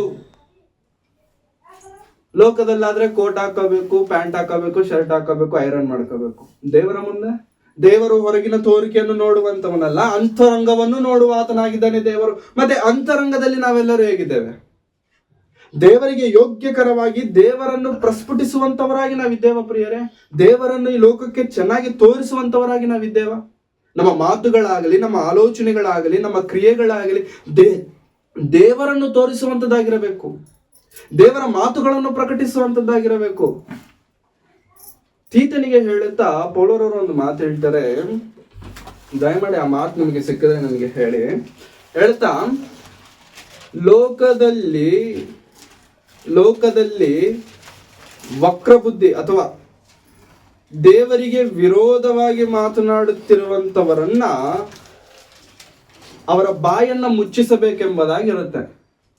ಲೋಕದಲ್ಲಾದ್ರೆ ಕೋಟ್ ಹಾಕೋಬೇಕು, ಪ್ಯಾಂಟ್ ಹಾಕೋಬೇಕು, ಶರ್ಟ್ ಹಾಕೋಬೇಕು, ಐರನ್ ಮಾಡ್ಕೋಬೇಕು. ದೇವರ ಮುಂದೆ ದೇವರು ಹೊರಗಿನ ತೋರಿಕೆಯನ್ನು ನೋಡುವಂತವನಲ್ಲ, ಅಂತರಂಗವನ್ನು ನೋಡುವ ಆತನಾಗಿದ್ದಾನೆ ದೇವರು. ಮತ್ತೆ ಅಂತರಂಗದಲ್ಲಿ ನಾವೆಲ್ಲರೂ ಹೇಗಿದ್ದೇವೆ? ದೇವರಿಗೆ ಯೋಗ್ಯಕರವಾಗಿ ದೇವರನ್ನು ಪ್ರಸ್ಫುಟಿಸುವಂತವರಾಗಿ ನಾವಿದ್ದೇವ ಪ್ರಿಯರೇ. ದೇವರನ್ನು ಈ ಲೋಕಕ್ಕೆ ಚೆನ್ನಾಗಿ ತೋರಿಸುವಂತವರಾಗಿ ನಾವಿದ್ದೇವ. ನಮ್ಮ ಮಾತುಗಳಾಗಲಿ, ನಮ್ಮ ಆಲೋಚನೆಗಳಾಗಲಿ, ನಮ್ಮ ಕ್ರಿಯೆಗಳಾಗಲಿ ದೇವರನ್ನು ತೋರಿಸುವಂತದ್ದಾಗಿರಬೇಕು. ದೇವರ ಮಾತುಗಳನ್ನು ಪ್ರಕಟಿಸುವಂತದ್ದಾಗಿರಬೇಕು. ತೀತನಿಗೆ ಹೇಳುತ್ತಾ ಪೌಲರವರು ಒಂದು ಮಾತು ಹೇಳ್ತಾರೆ, ದಯಮಾಡಿ ಆ ಮಾತು ನಿಮಗೆ ಸಿಕ್ಕಿದ್ರೆ ನನಗೆ ಹೇಳಿ. ಹೇಳ್ತಾ, ಲೋಕದಲ್ಲಿ ವಕ್ರಬುದ್ಧಿ ಅಥವಾ ದೇವರಿಗೆ ವಿರೋಧವಾಗಿ ಮಾತನಾಡುತ್ತಿರುವಂತವರನ್ನ ಅವರ ಬಾಯನ್ನ ಮುಚ್ಚಿಸಬೇಕೆಂಬುದಾಗಿರುತ್ತೆ.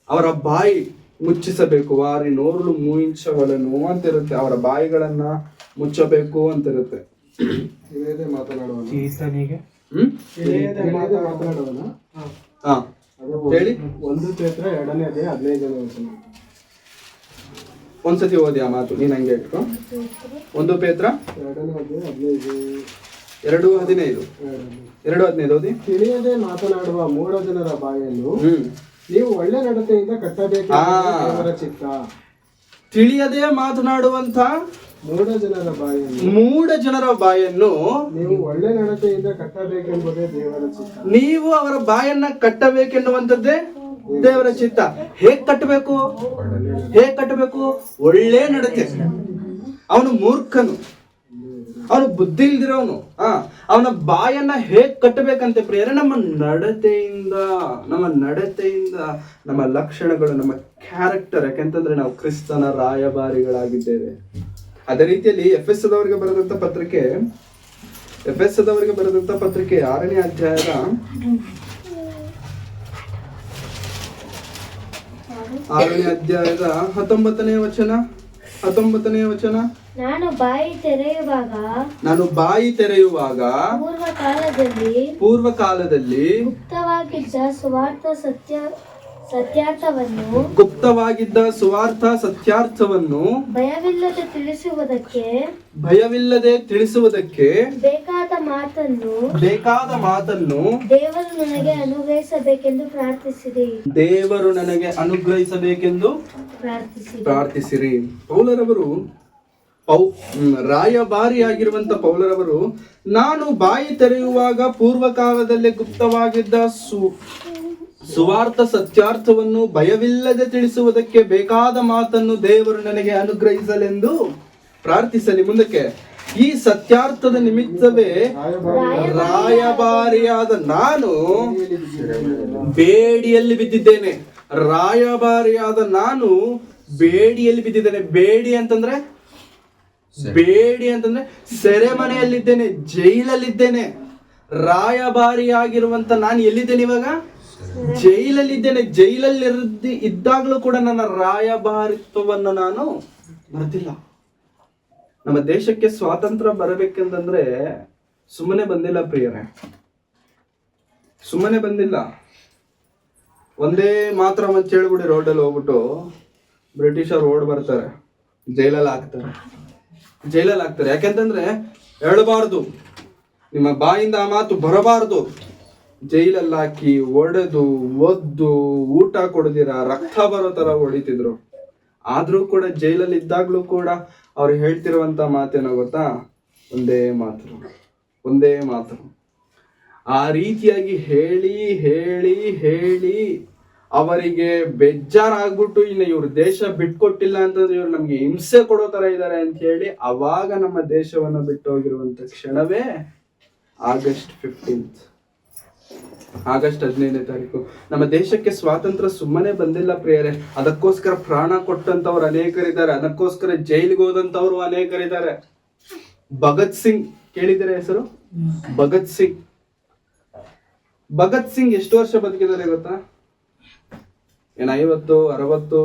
ಅವರ ಬಾಯಿ ಮುಚ್ಚಿಸಬೇಕು. ವಾರಿ ನೋರ್ಲು ಮೂಯಿಂಚವಲನು ಅಂತಿರುತ್ತೆ. ಅವರ ಬಾಯಿಗಳನ್ನ ಮುಚ್ಚಬೇಕು ಅಂತಿರುತ್ತೆ. ಹೇಳಿ. 1 ಪೇತ್ರ 2ನೇ ಅಧ್ಯಾಯ 15ನೇ ವಚನ. ಒಂದ್ಸತಿ ಓದಿ ಆ ಮಾತು, ನೀನ್ ಹಂಗೆ ಇಟ್ಕೊ. 1 ಪೇತ್ರ 2:15 2:15 ಓದಿ. ತಿಳಿಯದೆ ಮಾತನಾಡುವ ಮೂಢ ಜನರ ಬಾಯನ್ನು ನೀವು ಒಳ್ಳೆ ನಡತೆಯಿಂದ ಕಟ್ಟಬೇಕು ದೇವರ ಚಿತ್ತ. ತಿಳಿಯದೆ ಮಾತನಾಡುವಂತ ಮೂಢ ಜನರ ಬಾಯನ್ನು ನೀವು ಒಳ್ಳೆ ನಡತೆಯಿಂದ ಕಟ್ಟಬೇಕೆಂಬುದೇ ದೇವರ ಚಿತ್ತ. ನೀವು ಅವರ ಬಾಯನ್ನ ಕಟ್ಟಬೇಕೆನ್ನುವಂಥದ್ದೇ ದೇವರ ಚಿತ್ತ. ಹೇಗ್ ಕಟ್ಟಬೇಕು? ಒಳ್ಳೆ ನಡತೆ. ಅವನು ಮೂರ್ಖನು, ಅವನು ಬುದ್ಧಿ ಇಲ್ದಿರೋನು. ಅವನ ಬಾಯನ್ನ ಹೇಗ್ ಕಟ್ಟಬೇಕಂತೆ ಪ್ರಿಯರೇ? ನಮ್ಮ ನಡತೆಯಿಂದ, ನಮ್ಮ ಲಕ್ಷಣಗಳು, ನಮ್ಮ ಕ್ಯಾರೆಕ್ಟರ್. ಯಾಕೆಂತಂದ್ರೆ ನಾವು ಕ್ರಿಸ್ತನ ರಾಯಭಾರಿಗಳಾಗಿದ್ದೇವೆ. ಅದೇ ರೀತಿಯಲ್ಲಿ ಎಫೆಸದವರಿಗೆ ಬರೆದಂತ ಪತ್ರಿಕೆ 6ನೇ ಅಧ್ಯಾಯದ 19ನೇ ವಚನ. 19ನೇ ವಚನ. ನಾನು ಬಾಯಿ ತೆರೆಯುವಾಗ ನಾನು ಬಾಯಿ ತೆರೆಯುವಾಗ ಪೂರ್ವ ಕಾಲದಲ್ಲಿ ಗುಪ್ತವಾಗಿದ್ದ ಸುವಾರ್ಥ ಸತ್ಯಾರ್ಥವನ್ನು ಭಯವಿಲ್ಲದೆ ತಿಳಿಸುವುದಕ್ಕೆ ಬೇಕಾದ ಮಾತನ್ನು ದೇವರು ನನಗೆ ಅನುಗ್ರಹಿಸಬೇಕೆಂದು ಪ್ರಾರ್ಥಿಸಿರಿ. ಪೌಲರವರು ರಾಯಭಾರಿಯಾಗಿರುವಂತ ಪೌಲರವರು, ನಾನು ಬಾಯಿ ತೆರೆಯುವಾಗ ಪೂರ್ವಕಾಲದಲ್ಲಿ ಗುಪ್ತವಾಗಿದ್ದ ಸುವಾರ್ಥ ಸತ್ಯಾರ್ಥವನ್ನು ಭಯವಿಲ್ಲದೆ ತಿಳಿಸುವುದಕ್ಕೆ ಬೇಕಾದ ಮಾತನ್ನು ದೇವರು ನನಗೆ ಅನುಗ್ರಹಿಸಲೆಂದು ಪ್ರಾರ್ಥಿಸಲಿ. ಮುಂದಕ್ಕೆ, ಈ ಸತ್ಯಾರ್ಥದ ನಿಮಿತ್ತವೇ ರಾಯಭಾರಿಯಾದ ನಾನು ಬೇಡಿಯಲ್ಲಿ ಬಿದ್ದಿದ್ದೇನೆ. ರಾಯಭಾರಿಯಾದ ನಾನು ಬೇಡಿಯಲ್ಲಿ ಬಿದ್ದಿದ್ದೇನೆ. ಬೇಡಿ ಅಂತಂದ್ರೆ ಸೆರೆಮನೆಯಲ್ಲಿದ್ದೇನೆ, ಜೈಲಲ್ಲಿದ್ದೇನೆ. ರಾಯಭಾರಿಯಾಗಿರುವಂತ ನಾನು ಎಲ್ಲಿದ್ದೇನೆ ಇವಾಗ? ಜೈಲಲ್ಲಿದ್ದೇನೆ. ಜೈಲಲ್ಲಿ ಇದ್ದಾಗಲೂ ಕೂಡ ನನ್ನ ರಾಯಭಾರಿತ್ವವನ್ನು ನಾನು ಮರೆತಿಲ್ಲ. ನಮ್ಮ ದೇಶಕ್ಕೆ ಸ್ವಾತಂತ್ರ್ಯ ಬರಬೇಕೆಂತಂದ್ರೆ ಸುಮ್ಮನೆ ಬಂದಿಲ್ಲ ಪ್ರಿಯರೇ, ಸುಮ್ಮನೆ ಬಂದಿಲ್ಲ. ಒಂದೇ ಮಾತ್ರ ಅಂತ ಹೇಳ್ಬಿಡಿ ರೋಡಲ್ಲಿ ಹೋಗ್ಬಿಟ್ಟು ಬ್ರಿಟಿಷರು ಓಡ್ ಬರ್ತಾರೆ, ಜೈಲಲ್ಲಿ ಹಾಕ್ತಾರೆ. ಯಾಕೆಂತಂದ್ರೆ ಹೇಳಬಾರ್ದು, ನಿಮ್ಮ ಬಾಯಿಂದ ಆ ಮಾತು ಬರಬಾರ್ದು. ಜೈಲಲ್ಲಿ ಹಾಕಿ ಒಡೆದು ಒದ್ದು ಊಟ ಕೊಡದಿರ ರಕ್ತ ಬರೋ ತರ ಹೊಡಿತಿದ್ರು. ಆದ್ರೂ ಕೂಡ ಜೈಲಲ್ಲಿ ಇದ್ದಾಗ್ಲೂ ಕೂಡ ಅವ್ರು ಹೇಳ್ತಿರುವಂತ ಮಾತೇನೋ ಗೊತ್ತಾ? ಒಂದೇ ಮಾತು. ಆ ರೀತಿಯಾಗಿ ಹೇಳಿ ಹೇಳಿ ಹೇಳಿ ಅವರಿಗೆ ಬೇಜಾರಾಗ್ಬಿಟ್ಟು ಇನ್ನು ಇವ್ರ ದೇಶ ಬಿಟ್ಕೊಟ್ಟಿಲ್ಲ ಅಂತಂದ್ರೆ ಇವ್ರು ನಮ್ಗೆ ಹಿಂಸೆ ಕೊಡೋ ತರ ಇದ್ದಾರೆ ಅಂತ ಹೇಳಿ ಅವಾಗ ನಮ್ಮ ದೇಶವನ್ನು ಬಿಟ್ಟು ಹೋಗಿರುವಂತ ಕ್ಷಣವೇ ಆಗಸ್ಟ್ 15ನೇ ತಾರೀಕು. ನಮ್ಮ ದೇಶಕ್ಕೆ ಸ್ವಾತಂತ್ರ್ಯ ಸುಮ್ಮನೆ ಬಂದಿಲ್ಲ ಪ್ರಿಯರೇ. ಅದಕ್ಕೋಸ್ಕರ ಪ್ರಾಣ ಕೊಟ್ಟಂತವ್ರು ಅನೇಕರಿದ್ದಾರೆ, ಅದಕ್ಕೋಸ್ಕರ ಜೈಲಿಗೆ ಹೋದಂತವ್ರು ಅನೇಕರಿದ್ದಾರೆ. ಭಗತ್ ಸಿಂಗ್ ಕೇಳಿದರೆ ಹೆಸರು? ಭಗತ್ ಸಿಂಗ್ ಎಷ್ಟು ವರ್ಷ ಬದುಕಿದ್ದಾರೆ ಗೊತ್ತಾ? 50, 60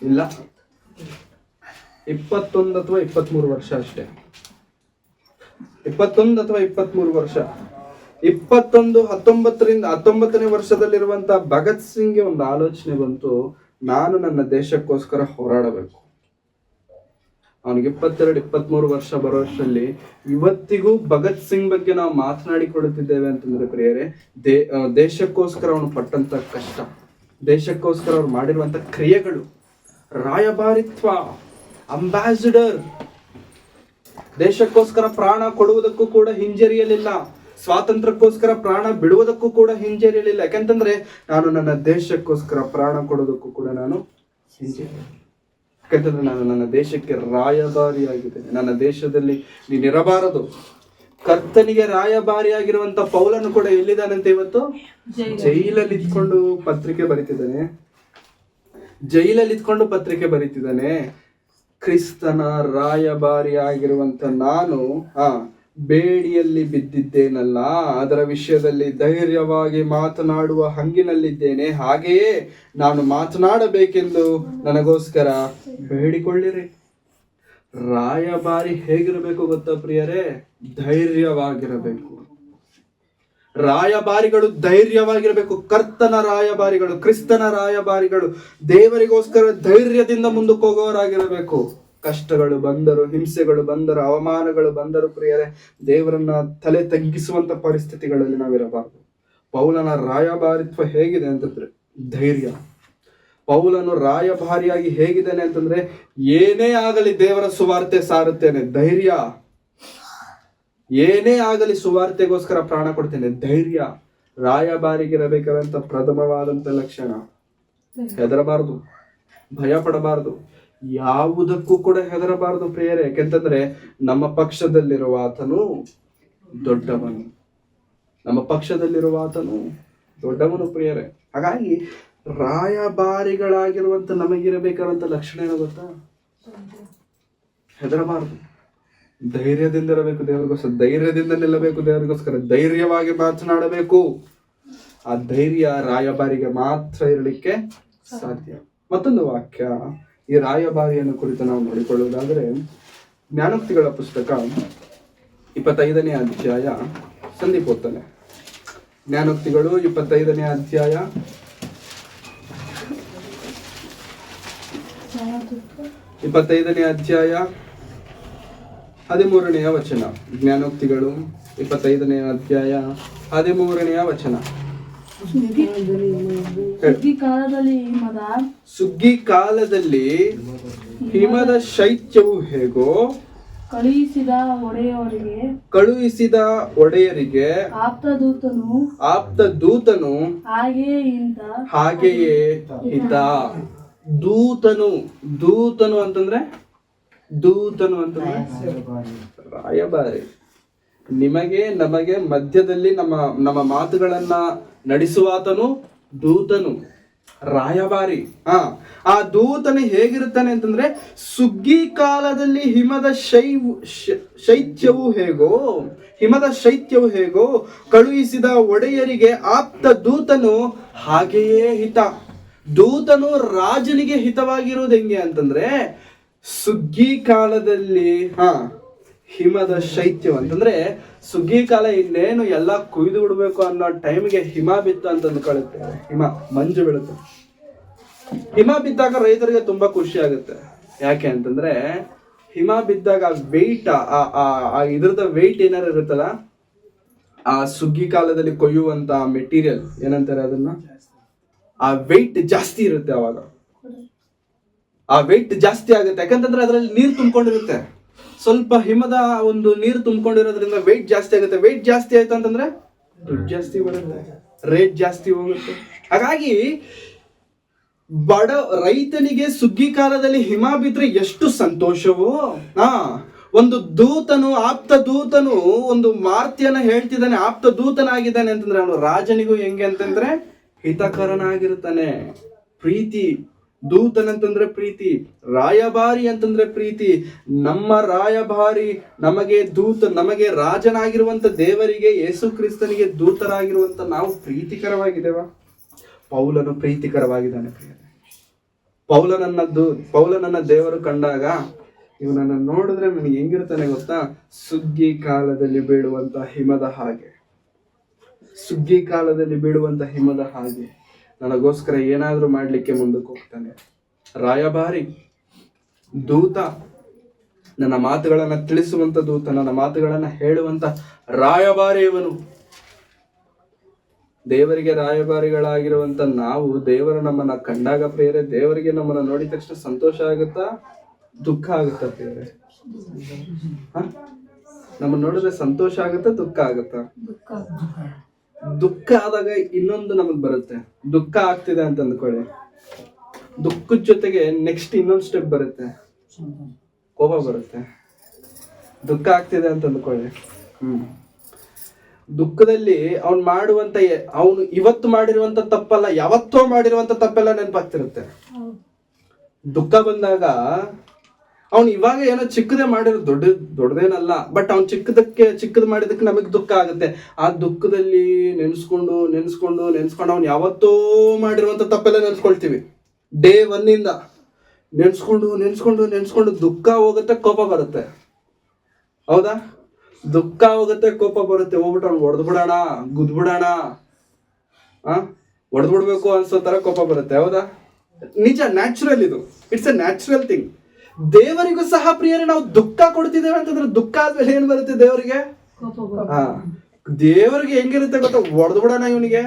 ಇಲ್ಲ, 21 ಅಥವಾ 23 ವರ್ಷ ಅಷ್ಟೇ. 21 ಅಥವಾ 23 ವರ್ಷ. 19ನೇ ವರ್ಷದಲ್ಲಿರುವಂತ ಭಗತ್ ಸಿಂಗ್ಗೆ ಒಂದು ಆಲೋಚನೆ ಬಂತು, ನಾನು ನನ್ನ ದೇಶಕ್ಕೋಸ್ಕರ ಹೋರಾಡಬೇಕು. ಅವನಿಗೆ 22-23 ವರ್ಷ ಬರೋಷ್ಟರಲ್ಲಿ ಇವತ್ತಿಗೂ ಭಗತ್ ಸಿಂಗ್ ಬಗ್ಗೆ ನಾವು ಮಾತನಾಡಿಕೊಳ್ಳುತ್ತಿದ್ದೇವೆ ಅಂತಂದ್ರೆ ಪ್ರಿಯರೇ, ದೇಶಕ್ಕೋಸ್ಕರ ಅವನು ಪಟ್ಟಂತ ಕಷ್ಟ, ದೇಶಕ್ಕೋಸ್ಕರ ಅವ್ರು ಮಾಡಿರುವಂತ ಕ್ರಿಯೆಗಳು, ರಾಯಭಾರಿತ್ವ, ಅಂಬಾಸಿಡರ್, ದೇಶಕ್ಕೋಸ್ಕರ ಪ್ರಾಣ ಕೊಡುವುದಕ್ಕೂ ಕೂಡ ಹಿಂಜರಿಯಲಿಲ್ಲ, ಸ್ವಾತಂತ್ರ್ಯಕ್ಕೋಸ್ಕರ ಪ್ರಾಣ ಬಿಡುವುದಕ್ಕೂ ಕೂಡ ಹಿಂಜರಿಯಲಿಲ್ಲ. ಯಾಕಂತಂದ್ರೆ ನಾನು ನನ್ನ ದೇಶಕ್ಕೋಸ್ಕರ ಪ್ರಾಣ ಕೊಡೋದಕ್ಕೂ ಕೂಡ ನಾನು ಹಿಂಜರಿಯಲಿಲ್ಲ. ಯಾಕಂತಂದ್ರೆ ನಾನು ನನ್ನ ದೇಶಕ್ಕೆ ರಾಯಭಾರಿಯಾಗಿದ್ದೇನೆ. ನನ್ನ ದೇಶದಲ್ಲಿ ನೀನಿರಬಾರದು. ಕರ್ತನಿಗೆ ರಾಯಭಾರಿಯಾಗಿರುವಂತ ಪೌಲನು ಕೂಡ ಎಲ್ಲಿದ್ದಾನಂತೆ ಇವತ್ತು? ಜೈಲಲ್ಲಿ ಇದ್ಕೊಂಡು ಪತ್ರಿಕೆ ಬರೀತಿದ್ದಾನೆ. ಕ್ರಿಸ್ತನ ರಾಯಭಾರಿಯಾಗಿರುವಂತ ನಾನು ಬೇಡಿಯಲ್ಲಿ ಬಿದ್ದಿದ್ದೇನಲ್ಲ, ಅದರ ವಿಷಯದಲ್ಲಿ ಧೈರ್ಯವಾಗಿ ಮಾತನಾಡುವ ಹಂಗಿನಲ್ಲಿದ್ದೇನೆ. ಹಾಗೆಯೇ ನಾನು ಮಾತನಾಡಬೇಕೆಂದು ನನಗೋಸ್ಕರ ಬೇಡಿಕೊಳ್ಳಿರಿ. ರಾಯಭಾರಿ ಹೇಗಿರಬೇಕು ಗೊತ್ತಾ ಪ್ರಿಯರೇ? ಧೈರ್ಯವಾಗಿರಬೇಕು. ರಾಯಭಾರಿಗಳು ಧೈರ್ಯವಾಗಿರಬೇಕು. ಕರ್ತನ ರಾಯಭಾರಿಗಳು, ಕ್ರಿಸ್ತನ ರಾಯಭಾರಿಗಳು ದೇವರಿಗೋಸ್ಕರ ಧೈರ್ಯದಿಂದ ಮುಂದಕ್ಕೆ ಹೋಗೋರಾಗಿರಬೇಕು. ಕಷ್ಟಗಳು ಬಂದರು, ಹಿಂಸೆಗಳು ಬಂದರು, ಅವಮಾನಗಳು ಬಂದರು ಪ್ರಿಯರೇ, ದೇವರನ್ನ ತಲೆ ತಗ್ಗಿಸುವಂತ ಪರಿಸ್ಥಿತಿಗಳಲ್ಲಿ ನಾವಿರಬಾರದು. ಪೌಲನ ರಾಯಭಾರಿತ್ವ ಹೇಗಿದೆ ಅಂತಂದ್ರೆ ಧೈರ್ಯ. ಪೌಲನು ರಾಯಭಾರಿಯಾಗಿ ಹೇಗಿದ್ದಾನೆ ಅಂತಂದ್ರೆ, ಏನೇ ಆಗಲಿ ದೇವರ ಸುವಾರ್ತೆ ಸಾರುತ್ತೇನೆ, ಧೈರ್ಯ. ಏನೇ ಆಗಲಿ ಸುವಾರ್ತೆಗೋಸ್ಕರ ಪ್ರಾಣ ಕೊಡ್ತೇನೆ, ಧೈರ್ಯ. ರಾಯಭಾರಿಗಿರಬೇಕಾದಂತ ಪ್ರಥಮವಾದಂತ ಲಕ್ಷಣ ಹೆದರಬಾರದು, ಭಯ ಪಡಬಾರದು, ಯಾವುದಕ್ಕೂ ಕೂಡ ಹೆದರಬಾರದು ಪ್ರಿಯರೇ. ಯಾಕೆಂತಂದ್ರೆ ನಮ್ಮ ಪಕ್ಷದಲ್ಲಿರುವ ಆತನು ದೊಡ್ಡವನು, ಪ್ರಿಯರೇ. ಹಾಗಾಗಿ ರಾಯಭಾರಿಗಳಾಗಿರುವಂತ ನಮಗಿರಬೇಕಾದಂತ ಲಕ್ಷಣ ಏನೋ ಗೊತ್ತಾ? ಹೆದರಬಾರದು, ಧೈರ್ಯದಿಂದ ಇರಬೇಕು ದೇವರಿಗೋಸ್ಕರ, ಧೈರ್ಯದಿಂದ ನಿಲ್ಲಬೇಕು ದೇವರಿಗೋಸ್ಕರ, ಧೈರ್ಯವಾಗಿ ಮಾತನಾಡಬೇಕು. ಆ ಧೈರ್ಯ ರಾಯಭಾರಿಗೆ ಮಾತ್ರ ಇರಲಿಕ್ಕೆ ಸಾಧ್ಯ. ಮತ್ತೊಂದು ವಾಕ್ಯ ಈ ರಾಯಭಾರಿಯನ್ನು ಕುರಿತು ನಾವು ನೋಡಿಕೊಳ್ಳುವುದಾದರೆ ಜ್ಞಾನೋಕ್ತಿಗಳ ಪುಸ್ತಕ 25ನೇ ಅಧ್ಯಾಯ ಸಂದೀಪ್ ಓದ್ತಾನೆ. ಜ್ಞಾನೋಕ್ತಿಗಳು 25ನೇ ಅಧ್ಯಾಯ 13ನೇ ವಚನ. ಜ್ಞಾನೋಕ್ತಿಗಳು 25ನೇ ಅಧ್ಯಾಯ 13ನೇ ವಚನ. ಸುಗ್ಗಿ ಕಾಲದಲ್ಲಿ ಹಿಮದ ಶೈತ್ಯವು ಹೇಗೋ ಕಳುಹಿಸಿದ ಒಡೆಯರಿಗೆ ಆಪ್ತ ದೂತನು ಹಾಗೆಯೇ ಹಿತ. ದೂತನು ಅಂತಂದ್ರೆ ರಾಯಭಾರಿ. ನಿಮಗೆ ನಮಗೆ ಮಧ್ಯದಲ್ಲಿ ನಮ್ಮ ಮಾತುಗಳನ್ನ ನಡೆಸುವಾತನು ದೂತನು, ರಾಯಭಾರಿ. ಆ ದೂತನು ಹೇಗಿರುತ್ತಾನೆ ಅಂತಂದ್ರೆ, ಸುಗ್ಗಿ ಕಾಲದಲ್ಲಿ ಹಿಮದ ಶೈತ್ಯವು ಹೇಗೋ ಕಳುಹಿಸಿದ ಒಡೆಯರಿಗೆ ಆಪ್ತ ದೂತನು ಹಾಗೆಯೇ ಹಿತ. ದೂತನು ರಾಜನಿಗೆ ಹಿತವಾಗಿರುವುದು ಹೆಂಗೆ ಅಂತಂದ್ರೆ, ಸುಗ್ಗಿ ಕಾಲದಲ್ಲಿ ಹಿಮದ ಶೈತ್ಯ ಅಂತಂದ್ರೆ, ಸುಗ್ಗಿ ಕಾಲ ಇನ್ನೇನು ಎಲ್ಲ ಕುಯ್ದು ಬಿಡ್ಬೇಕು ಅನ್ನೋ ಟೈಮ್ಗೆ ಹಿಮ ಬಿತ್ತು ಅಂತ ಅಂದ್ಕೊಳ್ಳುತ್ತೆ. ಮಂಜು ಬೀಳುತ್ತೆ. ಹಿಮ ಬಿದ್ದಾಗ ರೈತರಿಗೆ ತುಂಬಾ ಖುಷಿ ಆಗುತ್ತೆ. ಯಾಕೆ ಅಂತಂದ್ರೆ, ಹಿಮ ಬಿದ್ದಾಗ ವೆಯ್ಟ್ ಇದ್ರದ ವೆಯ್ಟ್ ಏನಾರು ಇರುತ್ತಲ್ಲ, ಆ ಸುಗ್ಗಿ ಕಾಲದಲ್ಲಿ ಕೊಯ್ಯುವಂತ ಮೆಟೀರಿಯಲ್ ಏನಂತಾರೆ ಅದನ್ನ, ಆ ವೆಯ್ಟ್ ಜಾಸ್ತಿ ಇರುತ್ತೆ. ಅವಾಗ ಆ ವೆಯ್ಟ್ ಜಾಸ್ತಿ ಆಗುತ್ತೆ. ಯಾಕಂತಂದ್ರೆ ಅದರಲ್ಲಿ ನೀರು ತುಂಬಿಕೊಂಡಿರುತ್ತೆ. ಸ್ವಲ್ಪ ಹಿಮದ ಒಂದು ನೀರು ತುಂಬಿಕೊಂಡಿರೋದ್ರಿಂದ ವೆಯ್ಟ್ ಜಾಸ್ತಿ ಆಗುತ್ತೆ. ವೆಯ್ಟ್ ಜಾಸ್ತಿ ಆಯ್ತು ಅಂತಂದ್ರೆ ದುಡ್ಡು ಜಾಸ್ತಿ ಬರುತ್ತೆ, ರೇಟ್ ಜಾಸ್ತಿ ಹೋಗುತ್ತೆ. ಹಾಗಾಗಿ ರೈತನಿಗೆ ಸುಗ್ಗಿ ಕಾಲದಲ್ಲಿ ಹಿಮ ಬಿದ್ರೆ ಎಷ್ಟು ಸಂತೋಷವೋ. ಒಂದು ದೂತನು, ಆಪ್ತ ದೂತನು ಒಂದು ಮಾರ್ತಿಯನ್ನ ಹೇಳ್ತಿದ್ದಾನೆ, ಆಪ್ತ ದೂತನಾಗಿದ್ದಾನೆ ಅಂತಂದ್ರೆ ಅವನು ರಾಜನಿಗೂ ಹೆಂಗೆ ಅಂತಂದ್ರೆ ಹಿತಕರನಾಗಿರ್ತಾನೆ. ಪ್ರೀತಿ. ದೂತನಂತಂದ್ರೆ ಪ್ರೀತಿ, ರಾಯಭಾರಿ ಅಂತಂದ್ರೆ ಪ್ರೀತಿ. ನಮ್ಮ ರಾಯಭಾರಿ ನಮಗೆ ರಾಜನಾಗಿರುವಂತ ದೇವರಿಗೆ, ಯೇಸು ಕ್ರಿಸ್ತನಿಗೆ ದೂತರಾಗಿರುವಂತ ನಾವು ಪ್ರೀತಿಕರವಾಗಿದ್ದೇವ? ಪೌಲನು ಪ್ರೀತಿಕರವಾಗಿದ್ದಾನೆ. ಪೌಲನನ್ನ ದೇವರು ಕಂಡಾಗ ಇವನನ್ನ ನೋಡಿದ್ರೆ ನನಗೆ ಹೆಂಗಿರ್ತಾನೆ ಗೊತ್ತಾ? ಸುಗ್ಗಿ ಕಾಲದಲ್ಲಿ ಬೀಳುವಂತ ಹಿಮದ ಹಾಗೆ, ಸುಗ್ಗಿ ಕಾಲದಲ್ಲಿ ಬೀಳುವಂತ ಹಿಮದ ಹಾಗೆ ನನಗೋಸ್ಕರ ಏನಾದ್ರೂ ಮಾಡ್ಲಿಕ್ಕೆ ಮುಂದಕ್ಕೆ ಹೋಗ್ತಾನೆ. ರಾಯಭಾರಿ, ದೂತ, ನನ್ನ ಮಾತುಗಳನ್ನ ತಿಳಿಸುವಂತ ದೂತ, ನನ್ನ ಮಾತುಗಳನ್ನ ಹೇಳುವಂತ ರಾಯಭಾರಿ ಇವನು. ದೇವರಿಗೆ ರಾಯಭಾರಿಗಳಾಗಿರುವಂತ ನಾವು, ದೇವರು ನಮ್ಮನ್ನ ಕಂಡಾಗ ಪ್ರಿಯರೇ, ದೇವರಿಗೆ ನಮ್ಮನ್ನ ನೋಡಿದ ತಕ್ಷಣ ಸಂತೋಷ ಆಗುತ್ತಾ, ದುಃಖ ಆಗುತ್ತಾ ಪ್ರಿಯರೇ? ನಮ್ಮನ್ನ ನೋಡಿದ್ರೆ ಸಂತೋಷ ಆಗುತ್ತಾ, ದುಃಖ ಆಗುತ್ತಾ? ದುಃಖ ಆದಾಗ ಇನ್ನೊಂದು ನಮಗ್ ಬರುತ್ತೆ. ದುಃಖ ಆಗ್ತಿದೆ ಅಂತ ಅಂದ್ಕೊಳ್ಳಿ, ದುಃಖದ ಜೊತೆಗೆ ನೆಕ್ಸ್ಟ್ ಇನ್ನೊಂದು ಸ್ಟೆಪ್ ಬರುತ್ತೆ, ಕೋಪ ಬರುತ್ತೆ. ದುಃಖ ಆಗ್ತಿದೆ ಅಂತ ಅಂದ್ಕೊಳ್ಳಿ, ದುಃಖದಲ್ಲಿ ಅವನು ಇವತ್ತು ಮಾಡಿರುವಂತ ತಪ್ಪಲ್ಲ, ಯಾವತ್ತೋ ಮಾಡಿರುವಂತ ತಪ್ಪೆಲ್ಲ ನೆನಪಾಗ್ತಿರುತ್ತೆ. ದುಃಖ ಬಂದಾಗ ಅವ್ನು ಇವಾಗ ಏನೋ ಚಿಕ್ಕದೇ ಮಾಡಿರೋ ದೊಡ್ಡದೇನಲ್ಲ, ಬಟ್ ಅವ್ನು ಚಿಕ್ಕದ್ ಮಾಡಿದಕ್ಕೆ ನಮಗ್ ದುಃಖ ಆಗುತ್ತೆ. ಆ ದುಃಖದಲ್ಲಿ ನೆನ್ಸ್ಕೊಂಡು ಅವ್ನು ಯಾವತ್ತೋ ಮಾಡಿರುವಂತ ತಪ್ಪೆಲ್ಲ ನೆನ್ಸ್ಕೊಳ್ತೀವಿ. ಡೇ 1 ನೆನ್ಸ್ಕೊಂಡು ದುಃಖ ಹೋಗುತ್ತೆ, ಕೋಪ ಬರುತ್ತೆ. ಹೌದಾ? ದುಃಖ ಹೋಗುತ್ತೆ, ಕೋಪ ಬರುತ್ತೆ. ಹೋಗ್ಬಿಟ್ಟು ಅವ್ನು ಹೊಡೆದ್ಬಿಡೋಣ, ಗುದ್ಬಿಡೋಣ, ಹೊಡೆದ್ಬಿಡ್ಬೇಕು ಅನ್ಸೋ ತರ ಕೋಪ ಬರುತ್ತೆ. ಹೌದಾ? ನಿಜ, ನ್ಯಾಚುರಲ್. ಇದು ಇಟ್ಸ್ ಎ ನ್ಯಾಚುರಲ್ ಥಿಂಗ್. ದೇವರಿಗೂ ಸಹ ಪ್ರಿಯರೇ, ನಾವು ದುಃಖ ಕೊಡ್ತಿದ್ದೇವೆ ಅಂತಂದ್ರೆ ದುಃಖ ಆದ್ಮೇಲೆ ಏನ್ ಬರುತ್ತೆ ದೇವರಿಗೆ? ದೇವರಿಗೆ ಹೆಂಗಿರುತ್ತೆ ಗೊತ್ತಾ? ಹೊಡೆದು ಬಿಡೋಣ ಇವನಿಗೆ,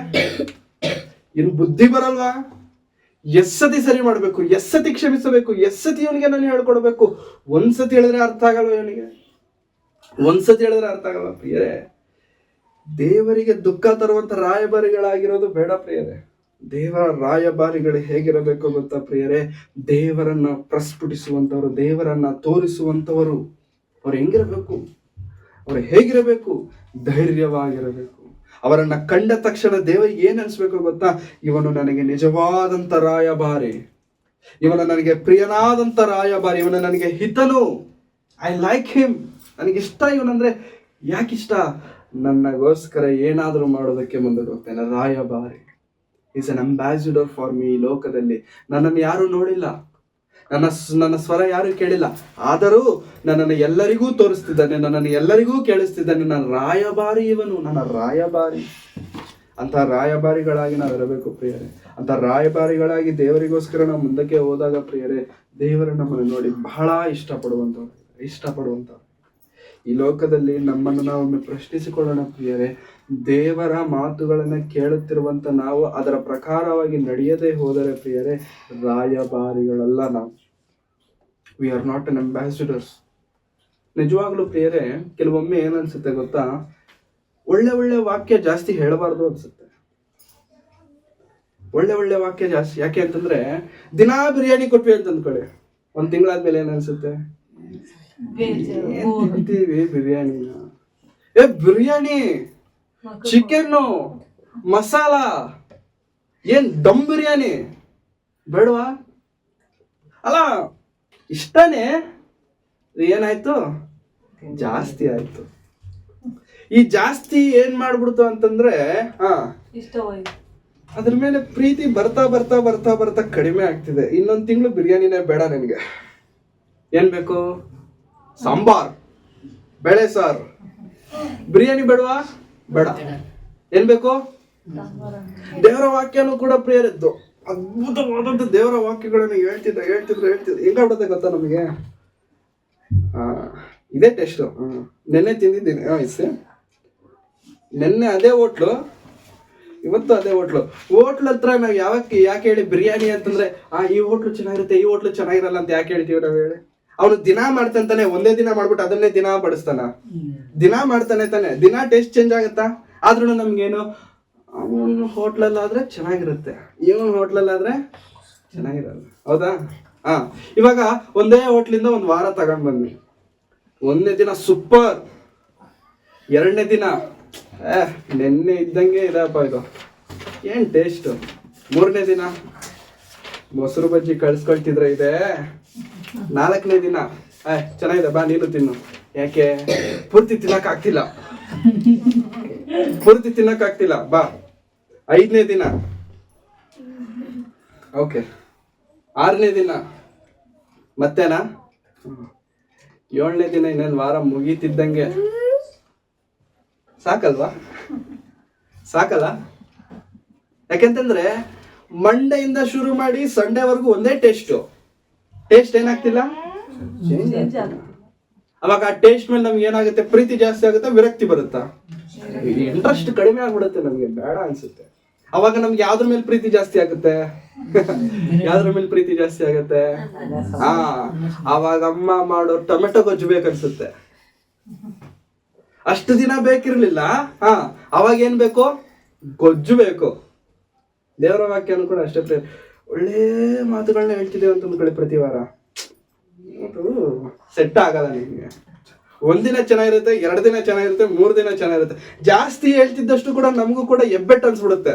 ಇನ್ ಬುದ್ಧಿ ಬರಲ್ವಾ? ಎಸ್ಸತಿ ಸರಿ ಮಾಡ್ಬೇಕು, ಎಸ್ಸತಿ ಕ್ಷಮಿಸಬೇಕು, ಎಸ್ಸತಿ ಇವನಿಗೆ ನಾನು ಹೇಳ್ಕೊಡ್ಬೇಕು. ಒಂದ್ಸತಿ ಹೇಳಿದ್ರೆ ಅರ್ಥ ಆಗಲ್ವ ಇವನಿಗೆ? ಒಂದ್ಸತಿ ಹೇಳಿದ್ರೆ ಅರ್ಥ ಆಗಲ್ವ ಪ್ರಿಯರೇ? ದೇವರಿಗೆ ದುಃಖ ತರುವಂತ ರಾಯಭಾರಿಗಳಾಗಿರೋದು ಬೇಡ ಪ್ರಿಯರೇ. ದೇವರ ರಾಯಭಾರಿಗಳು ಹೇಗಿರಬೇಕು ಗೊತ್ತಾ ಪ್ರಿಯರೇ? ದೇವರನ್ನ ಪ್ರಸ್ಫುಟಿಸುವಂತವರು, ದೇವರನ್ನ ತೋರಿಸುವಂತವರು. ಅವ್ರು ಹೆಂಗಿರಬೇಕು? ಅವ್ರು ಹೇಗಿರಬೇಕು? ಧೈರ್ಯವಾಗಿರಬೇಕು. ಅವರನ್ನ ಕಂಡ ತಕ್ಷಣ ದೇವರಿಗೆ ಏನ್ ಅನ್ಸ್ಬೇಕು ಗೊತ್ತಾ? ಇವನು ನನಗೆ ನಿಜವಾದಂತ ರಾಯಭಾರಿ, ಇವನು ನನಗೆ ಪ್ರಿಯನಾದಂತ ರಾಯಭಾರಿ, ಇವನು ನನಗೆ ಹಿತನು. I like him. ನನಗಿಷ್ಟ ಇವನಂದ್ರೆ. ಯಾಕಿಷ್ಟ? ನನಗೋಸ್ಕರ ಏನಾದ್ರೂ ಮಾಡೋದಕ್ಕೆ ಮುಂದೆ ಹೋಗ್ತೇನೆ. ರಾಯಭಾರಿ. Is an ambassador for me. ಲೋಕದಲ್ಲಿ ನನ್ನನ್ನು ಯಾರು ನೋಡಿಲ್ಲ, ನನ್ನ ಸ್ವರ ಯಾರು ಕೇಳಿಲ್ಲ, ಆದರೂ ನನ್ನನ್ನು ಎಲ್ಲರಿಗೂ ತೋರಿಸ್ತಿದ್ದಾನೆ, ನನ್ನನ್ನು ಎಲ್ಲರಿಗೂ ಕೇಳಿಸ್ತಿದ್ದಾನೆ. ನನ್ನ ರಾಯಭಾರಿ ಇವನು, ನನ್ನ ರಾಯಭಾರಿ. ಅಂತ ರಾಯಭಾರಿಗಳಾಗಿ ನಾವು ಇರಬೇಕು ಪ್ರಿಯರೇ. ಅಂತ ರಾಯಭಾರಿಗಳಾಗಿ ದೇವರಿಗೋಸ್ಕರ ನಾವು ಮುಂದಕ್ಕೆ ಹೋದಾಗ ಪ್ರಿಯರೇ, ದೇವರು ನಮ್ಮನ್ನು ನೋಡಿ ಬಹಳ ಇಷ್ಟಪಡುವಂಥವ್ರು. ಈ ಲೋಕದಲ್ಲಿ ನಮ್ಮನ್ನು ನಾವು ಒಮ್ಮೆ ಪ್ರಶ್ನಿಸಿಕೊಳ್ಳೋಣ ಪ್ರಿಯರೇ. ದೇವರ ಮಾತುಗಳನ್ನು ಕೇಳುತ್ತಿರುವಂತ ನಾವು ಅದರ ಪ್ರಕಾರವಾಗಿ ನಡೆಯದೇ ಹೋದರೆ ಪ್ರಿಯರೇ, ರಾಯಭಾರಿಗಳಲ್ಲ ನಾವು. We are not an ambassadors. ನಿಜವಾಗ್ಲೂ ಪ್ರಿಯರೇ, ಕೆಲವೊಮ್ಮೆ ಏನನ್ಸುತ್ತೆ ಗೊತ್ತಾ, ಒಳ್ಳೆ ವಾಕ್ಯ ಜಾಸ್ತಿ ಹೇಳಬಾರ್ದು ಅನ್ಸುತ್ತೆ. ಒಳ್ಳೆ ವಾಕ್ಯ ಜಾಸ್ತಿ ಯಾಕೆ ಅಂತಂದ್ರೆ, ದಿನಾ ಬಿರಿಯಾನಿ ಕೊಟ್ವಿ ಅಂತ ಅಂದ್ಕೊಳ್ಳಿ, 1 ತಿಂಗಳಾದ್ಮೇಲೆ ಏನನ್ಸುತ್ತೆ, ಏನ್ ತಿಂತೀವಿ ಬಿರಿಯಾನಿನ, ಬಿರಿಯಾನಿ ಚಿಕನ್ನು ಮಸಾಲ, ಏನ್ ದಮ್ ಬಿರಿಯಾನಿ ಬೇಡವಾ ಅಲ್ಲ, ಇಷ್ಟನೇ, ಏನಾಯ್ತು, ಜಾಸ್ತಿ ಆಯ್ತು. ಈ ಜಾಸ್ತಿ ಏನ್ ಮಾಡ್ಬಿಡ್ತು ಅಂತಂದ್ರೆ ಅದ್ರ ಮೇಲೆ ಪ್ರೀತಿ ಬರ್ತಾ ಬರ್ತಾ ಬರ್ತಾ ಬರ್ತಾ ಕಡಿಮೆ ಆಗ್ತಿದೆ. 1 ತಿಂಗಳು ಬಿರಿಯಾನಿನೇ ಬೇಡ ನನಗೆ, ಏನ್ ಬೇಕು, ಸಾಂಬಾರ್, ಬೇಳೆ ಸಾರು, ಬಿರಿಯಾನಿ ಬೇಡವಾ, ಬೇಡ. ಏನ್ ಬೇಕು, ದೇವರ ವಾಕ್ಯನೂ ಕೂಡ ಪ್ರಿಯರಿದ್ದು ಅದ್ಭುತವಾದಂತ ದೇವರ ವಾಕ್ಯಗಳನ್ನು ಹೇಳ್ತಿದ್ರು ಹೆಂಗಾಗ್ಬಿಡುತ್ತೆ ಗೊತ್ತಾ ನಮಗೆ. ಇದೇ ಟೆಸ್ಟ್. ನೆನ್ನೆ ತಿಂದಿದ್ದೀನಿ, ನೆನ್ನೆ ಅದೇ ಹೋಟ್ಲು, ಇವತ್ತು ಅದೇ ಹೋಟ್ಲು ಹತ್ರ ನಾವು ಯಾಕೆ ಹೇಳಿ ಬಿರಿಯಾನಿ ಅಂತಂದ್ರೆ ಈ ಹೋಟ್ಲು ಚೆನ್ನಾಗಿರುತ್ತೆ, ಈ ಹೋಟ್ಲು ಚೆನ್ನಾಗಿರಲ್ಲ ಅಂತ ಯಾಕೆ ಹೇಳ್ತೀವಿ ನಾವು ಹೇಳಿ. ಅವನು ದಿನ ಮಾಡ್ತಾನೆ, ಒಂದೇ ದಿನ ಮಾಡ್ಬಿಟ್ಟು ಅದನ್ನೇ ದಿನ ಬಡಿಸ್ತಾನ, ದಿನ ಮಾಡ್ತಾನೆ ತಾನೆ, ದಿನ ಟೇಸ್ಟ್ ಚೇಂಜ್ ಆಗುತ್ತಾ. ಆದ್ರೂ ನಮ್ಗೇನು, ಅವನ ಹೋಟ್ಲಲ್ಲಾದ್ರೆ ಚೆನ್ನಾಗಿರುತ್ತೆ, ಇವನ್ ಹೋಟ್ಲಲ್ಲಾದ್ರೆ ಚೆನ್ನಾಗಿರಲ್ಲ, ಹೌದಾ. ಇವಾಗ ಒಂದೇ ಹೋಟ್ಲಿಂದ 1 ವಾರ ತಗೊಂಡ್ ಬಂದ್ವಿ. 1ನೇ ದಿನ ಸೂಪರ್, 2ನೇ ದಿನ ನೆನ್ನೆ ಇದ್ದಂಗೆ ಇದಪ್ಪ ಇದು, ಏನ್ ಟೇಸ್ಟ್. 3ನೇ ದಿನ ಮೊಸರು ಬಜ್ಜಿ ಕಳ್ಸ್ಕೊಳ್ತಿದ್ರೆ ಇದೆ. 4ನೇ ದಿನ ಚೆನ್ನಾಗಿದೆ, ಬಾ ನೀನು ತಿನ್ನು. ಯಾಕೆ, ಪೂರ್ತಿ ತಿನ್ನಕ್ ಆಗ್ತಿಲ್ಲ, ಬಾ. 5ನೇ ದಿನ ಓಕೆ, 6ನೇ ದಿನ ಮತ್ತೇನಾ, 7ನೇ ದಿನ ಇನ್ನೊಂದು ವಾರ ಮುಗೀತಿದ್ದಂಗೆ ಸಾಕಲ್ಲ. ಯಾಕೆಂತಂದ್ರೆ ಮಂಡೆಯಿಂದ ಶುರು ಮಾಡಿ ಸಂಡೇವರೆಗೂ ಒಂದೇ ಟೇಸ್ಟ್ ಏನಾಗ್ತಿಲ್ಲ, ಅವಾಗ ಆ ಟೇಸ್ಟ್ ಮೇಲೆ ನಮ್ಗೆ ಏನಾಗುತ್ತೆ, ಪ್ರೀತಿ ಜಾಸ್ತಿ ಆಗುತ್ತೆ, ವಿರಕ್ತಿ ಬರುತ್ತಾ, ಇಂಟ್ರೆಸ್ಟ್ ಕಡಿಮೆ ಆಗ್ಬಿಡುತ್ತೆ, ನಮ್ಗೆ ಬೇಡ ಅನ್ಸುತ್ತೆ. ಅವಾಗ ನಮ್ಗೆ ಯಾವ್ದ್ರ ಮೇಲೆ ಪ್ರೀತಿ ಜಾಸ್ತಿ ಆಗುತ್ತೆ, ಅವಾಗ ಅಮ್ಮ ಮಾಡೋ ಟೊಮೆಟೊ ಗೊಜ್ಜು ಬೇಕನ್ಸುತ್ತೆ. ಅಷ್ಟು ದಿನ ಬೇಕಿರ್ಲಿಲ್ಲ, ಅವಾಗ ಏನ್ ಬೇಕು, ಗೊಜ್ಜು ಬೇಕು. ದೇವರ ವಾಕ್ಯನು ಕೂಡ ಅಷ್ಟೇ, ಒಳ್ಳೆ ಮಾತುಗಳನ್ನ ಹೇಳ್ತಿದ್ದೇವೆ ಅಂತ ಅಂದ್ಕೊಳ್ಳಿ ಪ್ರತಿ ವಾರ, ಸೆಟ್ ಆಗಲ್ಲ ನಿಮ್ಗೆ. 1 ದಿನ ಚೆನ್ನಾಗಿರುತ್ತೆ, 2 ದಿನ ಚೆನ್ನಾಗಿರುತ್ತೆ, 3 ದಿನ ಚೆನ್ನಾಗಿರುತ್ತೆ. ಜಾಸ್ತಿ ಹೇಳ್ತಿದ್ದಷ್ಟು ಕೂಡ ನಮಗೂ ಕೂಡ ಎಬ್ಬೆಟ್ ಅನ್ಸ್ಬಿಡುತ್ತೆ.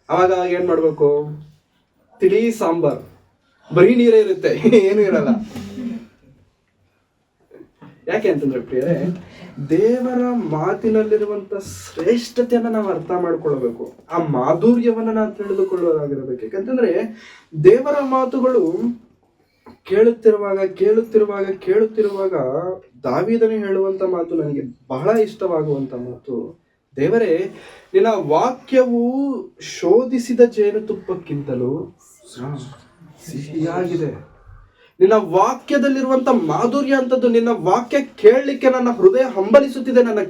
ಅವಾಗ ಏನ್ ಮಾಡ್ಬೇಕು, ತಿಳಿ ಸಾಂಬಾರ್, ಬರೀ ನೀರೇ ಇರುತ್ತೆ, ಏನು ಇರಲ್ಲ. ಯಾಕೆ ಅಂತಂದ್ರೆ ಪ್ರಿಯರೇ, ದೇವರ ಮಾತಿನಲ್ಲಿರುವಂತ ಶ್ರೇಷ್ಠತೆಯನ್ನ ನಾವು ಅರ್ಥ ಮಾಡ್ಕೊಳ್ಬೇಕು, ಆ ಮಾಧುರ್ಯವನ್ನ ನಾವು ತಿಳಿದುಕೊಳ್ಳೋದಾಗಿರ್ಬೇಕು. ಯಾಕಂತಂದ್ರೆ ದೇವರ ಮಾತುಗಳು ಕೇಳುತ್ತಿರುವಾಗ ದಾವೀದನು ಹೇಳುವಂತ ಮಾತು ನನಗೆ ಬಹಳ ಇಷ್ಟವಾಗುವಂತ ಮಾತು. ದೇವರೇ, ನಿನ್ನ ವಾಕ್ಯವು ಶೋಧಿಸಿದ ಜೇನುತುಪ್ಪಕ್ಕಿಂತಲೂ ಸಿಹಿಯಾಗಿದೆ. ನಿನ್ನ ವಾಕ್ಯದಲ್ಲಿರುವಂತ ಮಾಧುರ್ಯ ಅಂತದ್ದು, ನಿನ್ನ ವಾಕ್ಯ ಕೇಳಲಿಕ್ಕೆ ನನ್ನ ಹೃದಯ ಹಂಬಲಿಸುತ್ತಿದೆ, ನನ್ನ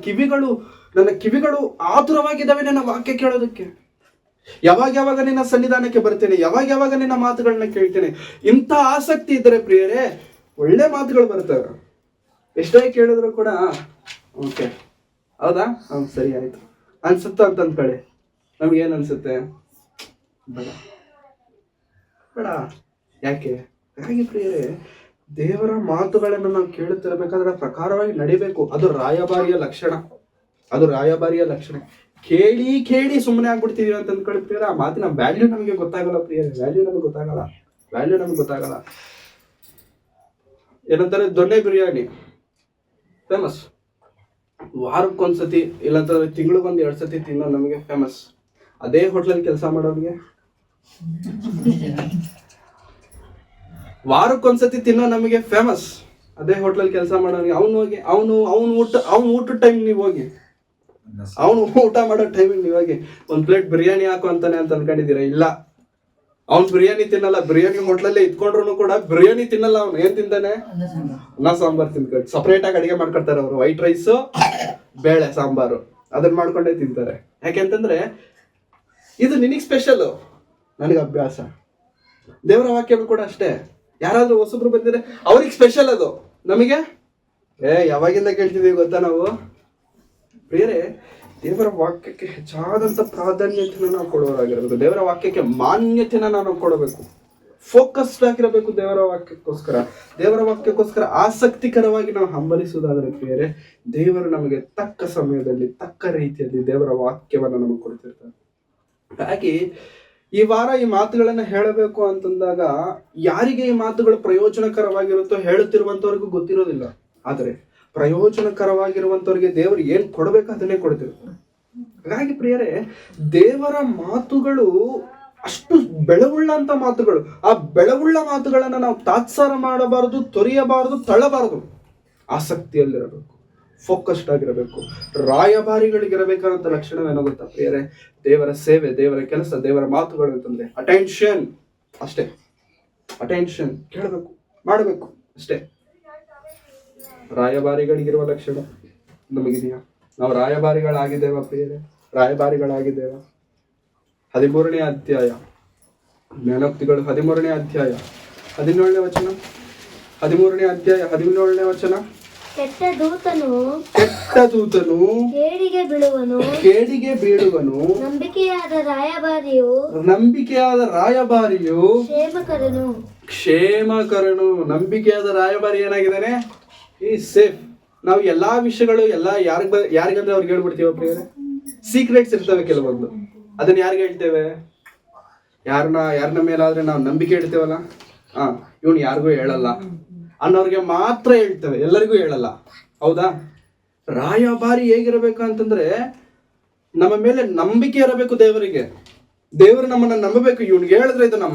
ಕಿವಿಗಳು ಆತುರವಾಗಿದ್ದಾವೆ ನನ್ನ ವಾಕ್ಯ ಕೇಳೋದಕ್ಕೆ. ಯಾವಾಗ ನಿನ್ನ ಸನ್ನಿಧಾನಕ್ಕೆ ಬರ್ತೇನೆ, ಯಾವಾಗ ನಿನ್ನ ಮಾತುಗಳನ್ನ ಕೇಳ್ತೇನೆ. ಇಂಥ ಆಸಕ್ತಿ ಇದ್ದರೆ ಪ್ರಿಯರೇ, ಒಳ್ಳೆ ಮಾತುಗಳು ಬರ್ತವೆ. ಎಷ್ಟೇ ಕೇಳಿದ್ರು ಕೂಡ ಓಕೆ, ಹೌದಾ, ಸರಿ ಆಯ್ತು ಅನ್ಸುತ್ತ ಅಂತ ಅಂದ್ಕೊಳ್ಳಿ. ನಮ್ಗೇನ್ ಅನ್ಸುತ್ತೆ, ಬೇಡ. ಯಾಕೆ ಪ್ರಿಯರೇ, ದೇವರ ಮಾತುಗಳನ್ನು ನಾವು ಕೇಳುತ್ತಿರಬೇಕಾದ್ರೆ ಪ್ರಕಾರವಾಗಿ ನಡಿಬೇಕು. ಅದು ರಾಯಭಾರಿಯ ಲಕ್ಷಣ. ಕೇಳಿ ಸುಮ್ಮನೆ ಆಗ್ಬಿಡ್ತೀವಿ ಅಂತ ಅಂದ್ಕೊಳ್ಳಿ ಪ್ರಿಯರೇ, ಆ ಮಾತಿನ ವ್ಯಾಲ್ಯೂ ನಮಗೆ ಗೊತ್ತಾಗಲ್ಲ ಪ್ರಿಯರೇ, ವ್ಯಾಲ್ಯೂ ನಮಗೆ ಗೊತ್ತಾಗಲ್ಲ. ಏನಂತಾರೆ, ದೊಣ್ಣೆ ಬಿರಿಯಾನಿ ಫೇಮಸ್, ವಾರಕ್ಕೊಂದ್ಸತಿ ಇಲ್ಲಾಂತಂದ್ರೆ ತಿಂಗಳಿಗೊಂದು 2 ಸತಿ ತಿನ್ನೋ ನಮಗೆ ಫೇಮಸ್. ಅದೇ ಹೋಟ್ಲಲ್ಲಿ ಕೆಲಸ ಮಾಡೋರಿಗೆ ವಾರಕ್ಕೊಂದ್ಸತಿ ತಿನ್ನೋ ನಮಗೆ ಫೇಮಸ್. ಅದೇ ಹೋಟ್ಲಲ್ಲಿ ಕೆಲಸ ಮಾಡೋನಿಗೆ ಅವ್ನು ಊಟದ ಟೈಮ್ ನೀವು ಹೋಗಿ, ಅವನು ಊಟ ಮಾಡೋ ಟೈಮಿಗೆ ನೀವು ಹೋಗಿ ಒಂದು ಪ್ಲೇಟ್ ಬಿರಿಯಾನಿ ಹಾಕು ಅಂತಾನೆ ಅಂತ ಅನ್ಕೊಂಡಿದ್ದೀರಾ? ಇಲ್ಲ, ಅವ್ನು ಬಿರಿಯಾನಿ ತಿನ್ನಲ್ಲ. ಬಿರಿಯಾನಿ ಹೋಟ್ಲಲ್ಲೇ ಇದ್ಕೊಂಡ್ರು ಕೂಡ ಬಿರಿಯಾನಿ ತಿನ್ನಲ್ಲ. ಅವ್ನು ಏನ್ ತಿಂತಾನೆ? ಅನ್ನ ಸಾಂಬಾರ್ ತಿನ್ಕೊಂಡು ಸಪ್ರೇಟ್ ಆಗಿ ಅಡಿಗೆ ಮಾಡ್ಕೊಡ್ತಾರೆ ಅವರು. ವೈಟ್ ರೈಸು, ಬೇಳೆ ಸಾಂಬಾರು ಅದನ್ನ ಮಾಡ್ಕೊಂಡೇ ತಿಂತಾರೆ. ಯಾಕೆಂತಂದ್ರೆ ಇದು ನಿನಗೆ ಸ್ಪೆಷಲ್, ನನಗೆ ಅಭ್ಯಾಸ. ದೇವರ ವಾಕ್ಯಗಳು ಕೂಡ ಅಷ್ಟೇ. ಯಾರಾದ್ರೂ ಹೊಸಬ್ರು ಬಂದಿದ್ರೆ ಅವ್ರಿಗೆ ಸ್ಪೆಷಲ್ ಅದು, ನಮಗೆ ಯಾವಾಗಿಂದ ಕೇಳ್ತಿದೀವಿ ಗೊತ್ತಾ ನಾವು? ಪ್ರಿಯರೇ, ದೇವರ ವಾಕ್ಯಕ್ಕೆ ಹೆಚ್ಚಾದಂತ ಪ್ರಾಧಾನ್ಯತೆನ ನಾವು ಕೊಡುವವರಾಗಿರಬೇಕು. ದೇವರ ವಾಕ್ಯಕ್ಕೆ ಮಾನ್ಯತೆನ ನಾವು ಕೊಡಬೇಕು. ಫೋಕಸ್ಡ್ ಆಗಿರಬೇಕು ದೇವರ ವಾಕ್ಯಕ್ಕೋಸ್ಕರ ಆಸಕ್ತಿಕರವಾಗಿ ನಾವು ಹಂಬಲಿಸುವುದಾದರೆ ಪ್ರಿಯರೇ, ದೇವರು ನಮಗೆ ತಕ್ಕ ಸಮಯದಲ್ಲಿ ತಕ್ಕ ರೀತಿಯಲ್ಲಿ ದೇವರ ವಾಕ್ಯವನ್ನ ನಮಗೆ ಕೊಡ್ತಿರ್ತಾರೆ. ಹಾಗೆ ಈ ವಾರ ಈ ಮಾತುಗಳನ್ನ ಹೇಳಬೇಕು ಅಂತಂದಾಗ ಯಾರಿಗೆ ಈ ಮಾತುಗಳು ಪ್ರಯೋಜನಕರವಾಗಿರುತ್ತೋ ಹೇಳುತ್ತಿರುವಂತವ್ರಿಗೂ ಗೊತ್ತಿರೋದಿಲ್ಲ. ಆದರೆ ಪ್ರಯೋಜನಕರವಾಗಿರುವಂತವ್ರಿಗೆ ದೇವರು ಏನ್ ಕೊಡ್ಬೇಕು ಅದನ್ನೇ ಕೊಡ್ತಿರ್ತಾರೆ. ಹಾಗಾಗಿ ಪ್ರಿಯರೇ, ದೇವರ ಮಾತುಗಳು ಅಷ್ಟು ಬೆಳವುಳ್ಳಂತ ಮಾತುಗಳು. ಆ ಬೆಳವುಳ್ಳ ಮಾತುಗಳನ್ನ ನಾವು ತಾತ್ಸಾರ ಮಾಡಬಾರದು, ತೊರೆಯಬಾರದು, ತಳ್ಳಬಾರದು. ಆಸಕ್ತಿಯಲ್ಲಿರಬೇಕು, ಫೋಕಸ್ಡ್ ಆಗಿರಬೇಕು. ರಾಯಭಾರಿಗಳಿಗಿರಬೇಕಾದಂತ ಲಕ್ಷಣವೇನೋ ಗೊತ್ತಾ ಪ್ರಿಯರೇ? ದೇವರ ಸೇವೆ, ದೇವರ ಕೆಲಸ, ದೇವರ ಮಾತುಗಳು ಅಂತಂದ್ರೆ ಅಟೆನ್ಷನ್ ಅಷ್ಟೇ. ಅಟೆನ್ಷನ್, ಕೇಳಬೇಕು, ಮಾಡಬೇಕು ಅಷ್ಟೇ. ರಾಯಭಾರಿಗಳಿಗಿರುವ ಲಕ್ಷಣ ನಮಗಿದೆಯಾ? ನಾವು ರಾಯಭಾರಿಗಳಾಗಿದ್ದೇವ ಪ್ರಿಯರೇ? ರಾಯಭಾರಿಗಳಾಗಿದ್ದೇವ? 13ನೇ ಅಧ್ಯಾಯ ಜ್ಞಾನೋಕ್ತಿಗಳು, 13ನೇ ಅಧ್ಯಾಯ 17ನೇ ವಚನ. 13ನೇ ಅಧ್ಯಾಯ 17ನೇ ವಚನ. ಕೆಟ್ಟ ದೂತನು ಕೇಡಿಗೆ ಬೀಳುವನು, ನಂಬಿಕೆಯಾದ ರಾಯಭಾರಿಯು ಕ್ಷೇಮಕರನು. ನಂಬಿಕೆಯಾದ ರಾಯಭಾರಿ ಏನಾಗಿದ್ದಾನೆ? ಈ ಸೇಫ್. ನಾವು ಎಲ್ಲಾ ವಿಷಯಗಳು ಯಾರಿಗಂದ್ರೆ ಅವ್ರಿಗೆ ಹೇಳ್ಬಿಡ್ತೀವ ಪ್ರಿಯರೇ? ಸೀಕ್ರೆಟ್ಸ್ ಇರ್ತವೆ ಕೆಲವೊಂದು, ಅದನ್ನ ಯಾರಿಗೆ ಹೇಳ್ತೇವೆ? ಯಾರನ್ನ ಮೇಲಾದ್ರೆ ನಾವು ನಂಬಿಕೆ ಇಡ್ತೇವಲ್ಲ, ಇವನು ಯಾರಿಗೂ ಹೇಳಲ್ಲ ಅನ್ನೋರ್ಗೆ ಮಾತ್ರ ಹೇಳ್ತೇವೆ, ಎಲ್ಲರಿಗೂ ಹೇಳಲ್ಲ. ಹೌದಾ? ರಾಯಭಾರಿ ಹೇಗಿರಬೇಕು ಅಂತಂದ್ರೆ ನಮ್ಮ ಮೇಲೆ ನಂಬಿಕೆ ಇರಬೇಕು ದೇವರಿಗೆ. ದೇವರು ನಮ್ಮನ್ನ ನಂಬಬೇಕು. ಇವನಿಗೆ ಹೇಳಿದ್ರೆ ಇದನ್ನ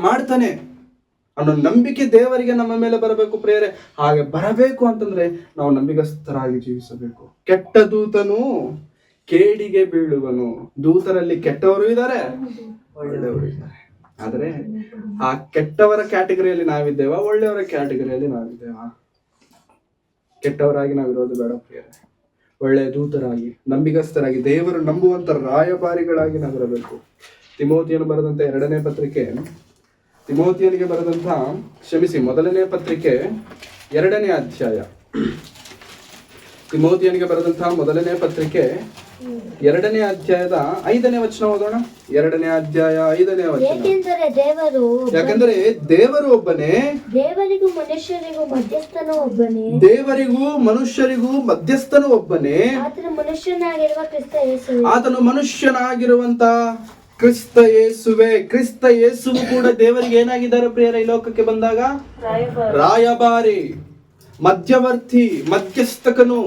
ಮಾಡ್ತಾನೆ ಅನ್ನೋ ನಂಬಿಕೆ ದೇವರಿಗೆ ನಮ್ಮ ಮೇಲೆ ಬರಬೇಕು ಪ್ರಿಯರೇ. ಹಾಗೆ ಬರಬೇಕು ಅಂತಂದ್ರೆ ನಾವು ನಂಬಿಗಸ್ತರಾಗಿ ಜೀವಿಸಬೇಕು. ಕೆಟ್ಟ ದೂತನು ಕೇಡಿಗೆ ಬೀಳುವನು. ದೂತರಲ್ಲಿ ಕೆಟ್ಟವರು ಇದ್ದಾರೆ, ಒಳ್ಳೆಯವರು ಇದ್ದಾರೆ. ಆದ್ರೆ ಆ ಕೆಟ್ಟವರ ಕ್ಯಾಟಗರಿಯಲ್ಲಿ ನಾವಿದ್ದೇವ, ಒಳ್ಳೆಯವರ ಕ್ಯಾಟಗರಿಯಲ್ಲಿ ನಾವಿದ್ದೇವ? ಕೆಟ್ಟವರಾಗಿ ನಾವಿರೋದು ಬೇಡ ಪ್ರಿಯರೇ. ಒಳ್ಳೆಯ ದೂತರಾಗಿ, ನಂಬಿಗಸ್ತರಾಗಿ, ದೇವರು ನಂಬುವಂತ ರಾಯಭಾರಿಗಳಾಗಿ ನಾವಿರಬೇಕು. ತಿಮೋತಿಯನಿಗೆ ಬರೆದಂತ ಮೊದಲನೇ ಪತ್ರಿಕೆ 2ನೇ ಅಧ್ಯಾಯ. ತಿಮೋತಿಯನಿಗೆ ಬರೆದಂತಹ ಮೊದಲನೇ ಪತ್ರಿಕೆ 2ನೇ ಅಧ್ಯಾಯದ 5ನೇ ವಚನ ಓದೋಣ. 2ನೇ ಅಧ್ಯಾಯ 5ನೇ ವಚನ. ಯಾಕಂದರೆ ದೇವರು ಒಬ್ಬನೇ, ದೇವರಿಗೂ ಮನುಷ್ಯರಿಗೂ ಮಧ್ಯಸ್ಥನು ಒಬ್ಬನೇ, ಆತನು ಮನುಷ್ಯನಾಗಿರುವಂತ ಕ್ರಿಸ್ತ ಯೇಸುವೆ. ಕ್ರಿಸ್ತ ಯೇಸುವು ಕೂಡ ದೇವರಿಗೆ ಏನಾಗಿದ್ದಾರೆ ಪ್ರಿಯರ? ಈ ಲೋಕಕ್ಕೆ ಬಂದಾಗ ರಾಯಭಾರಿ, ಮಧ್ಯವರ್ತಿ, ಮಧ್ಯಸ್ಥಕನು,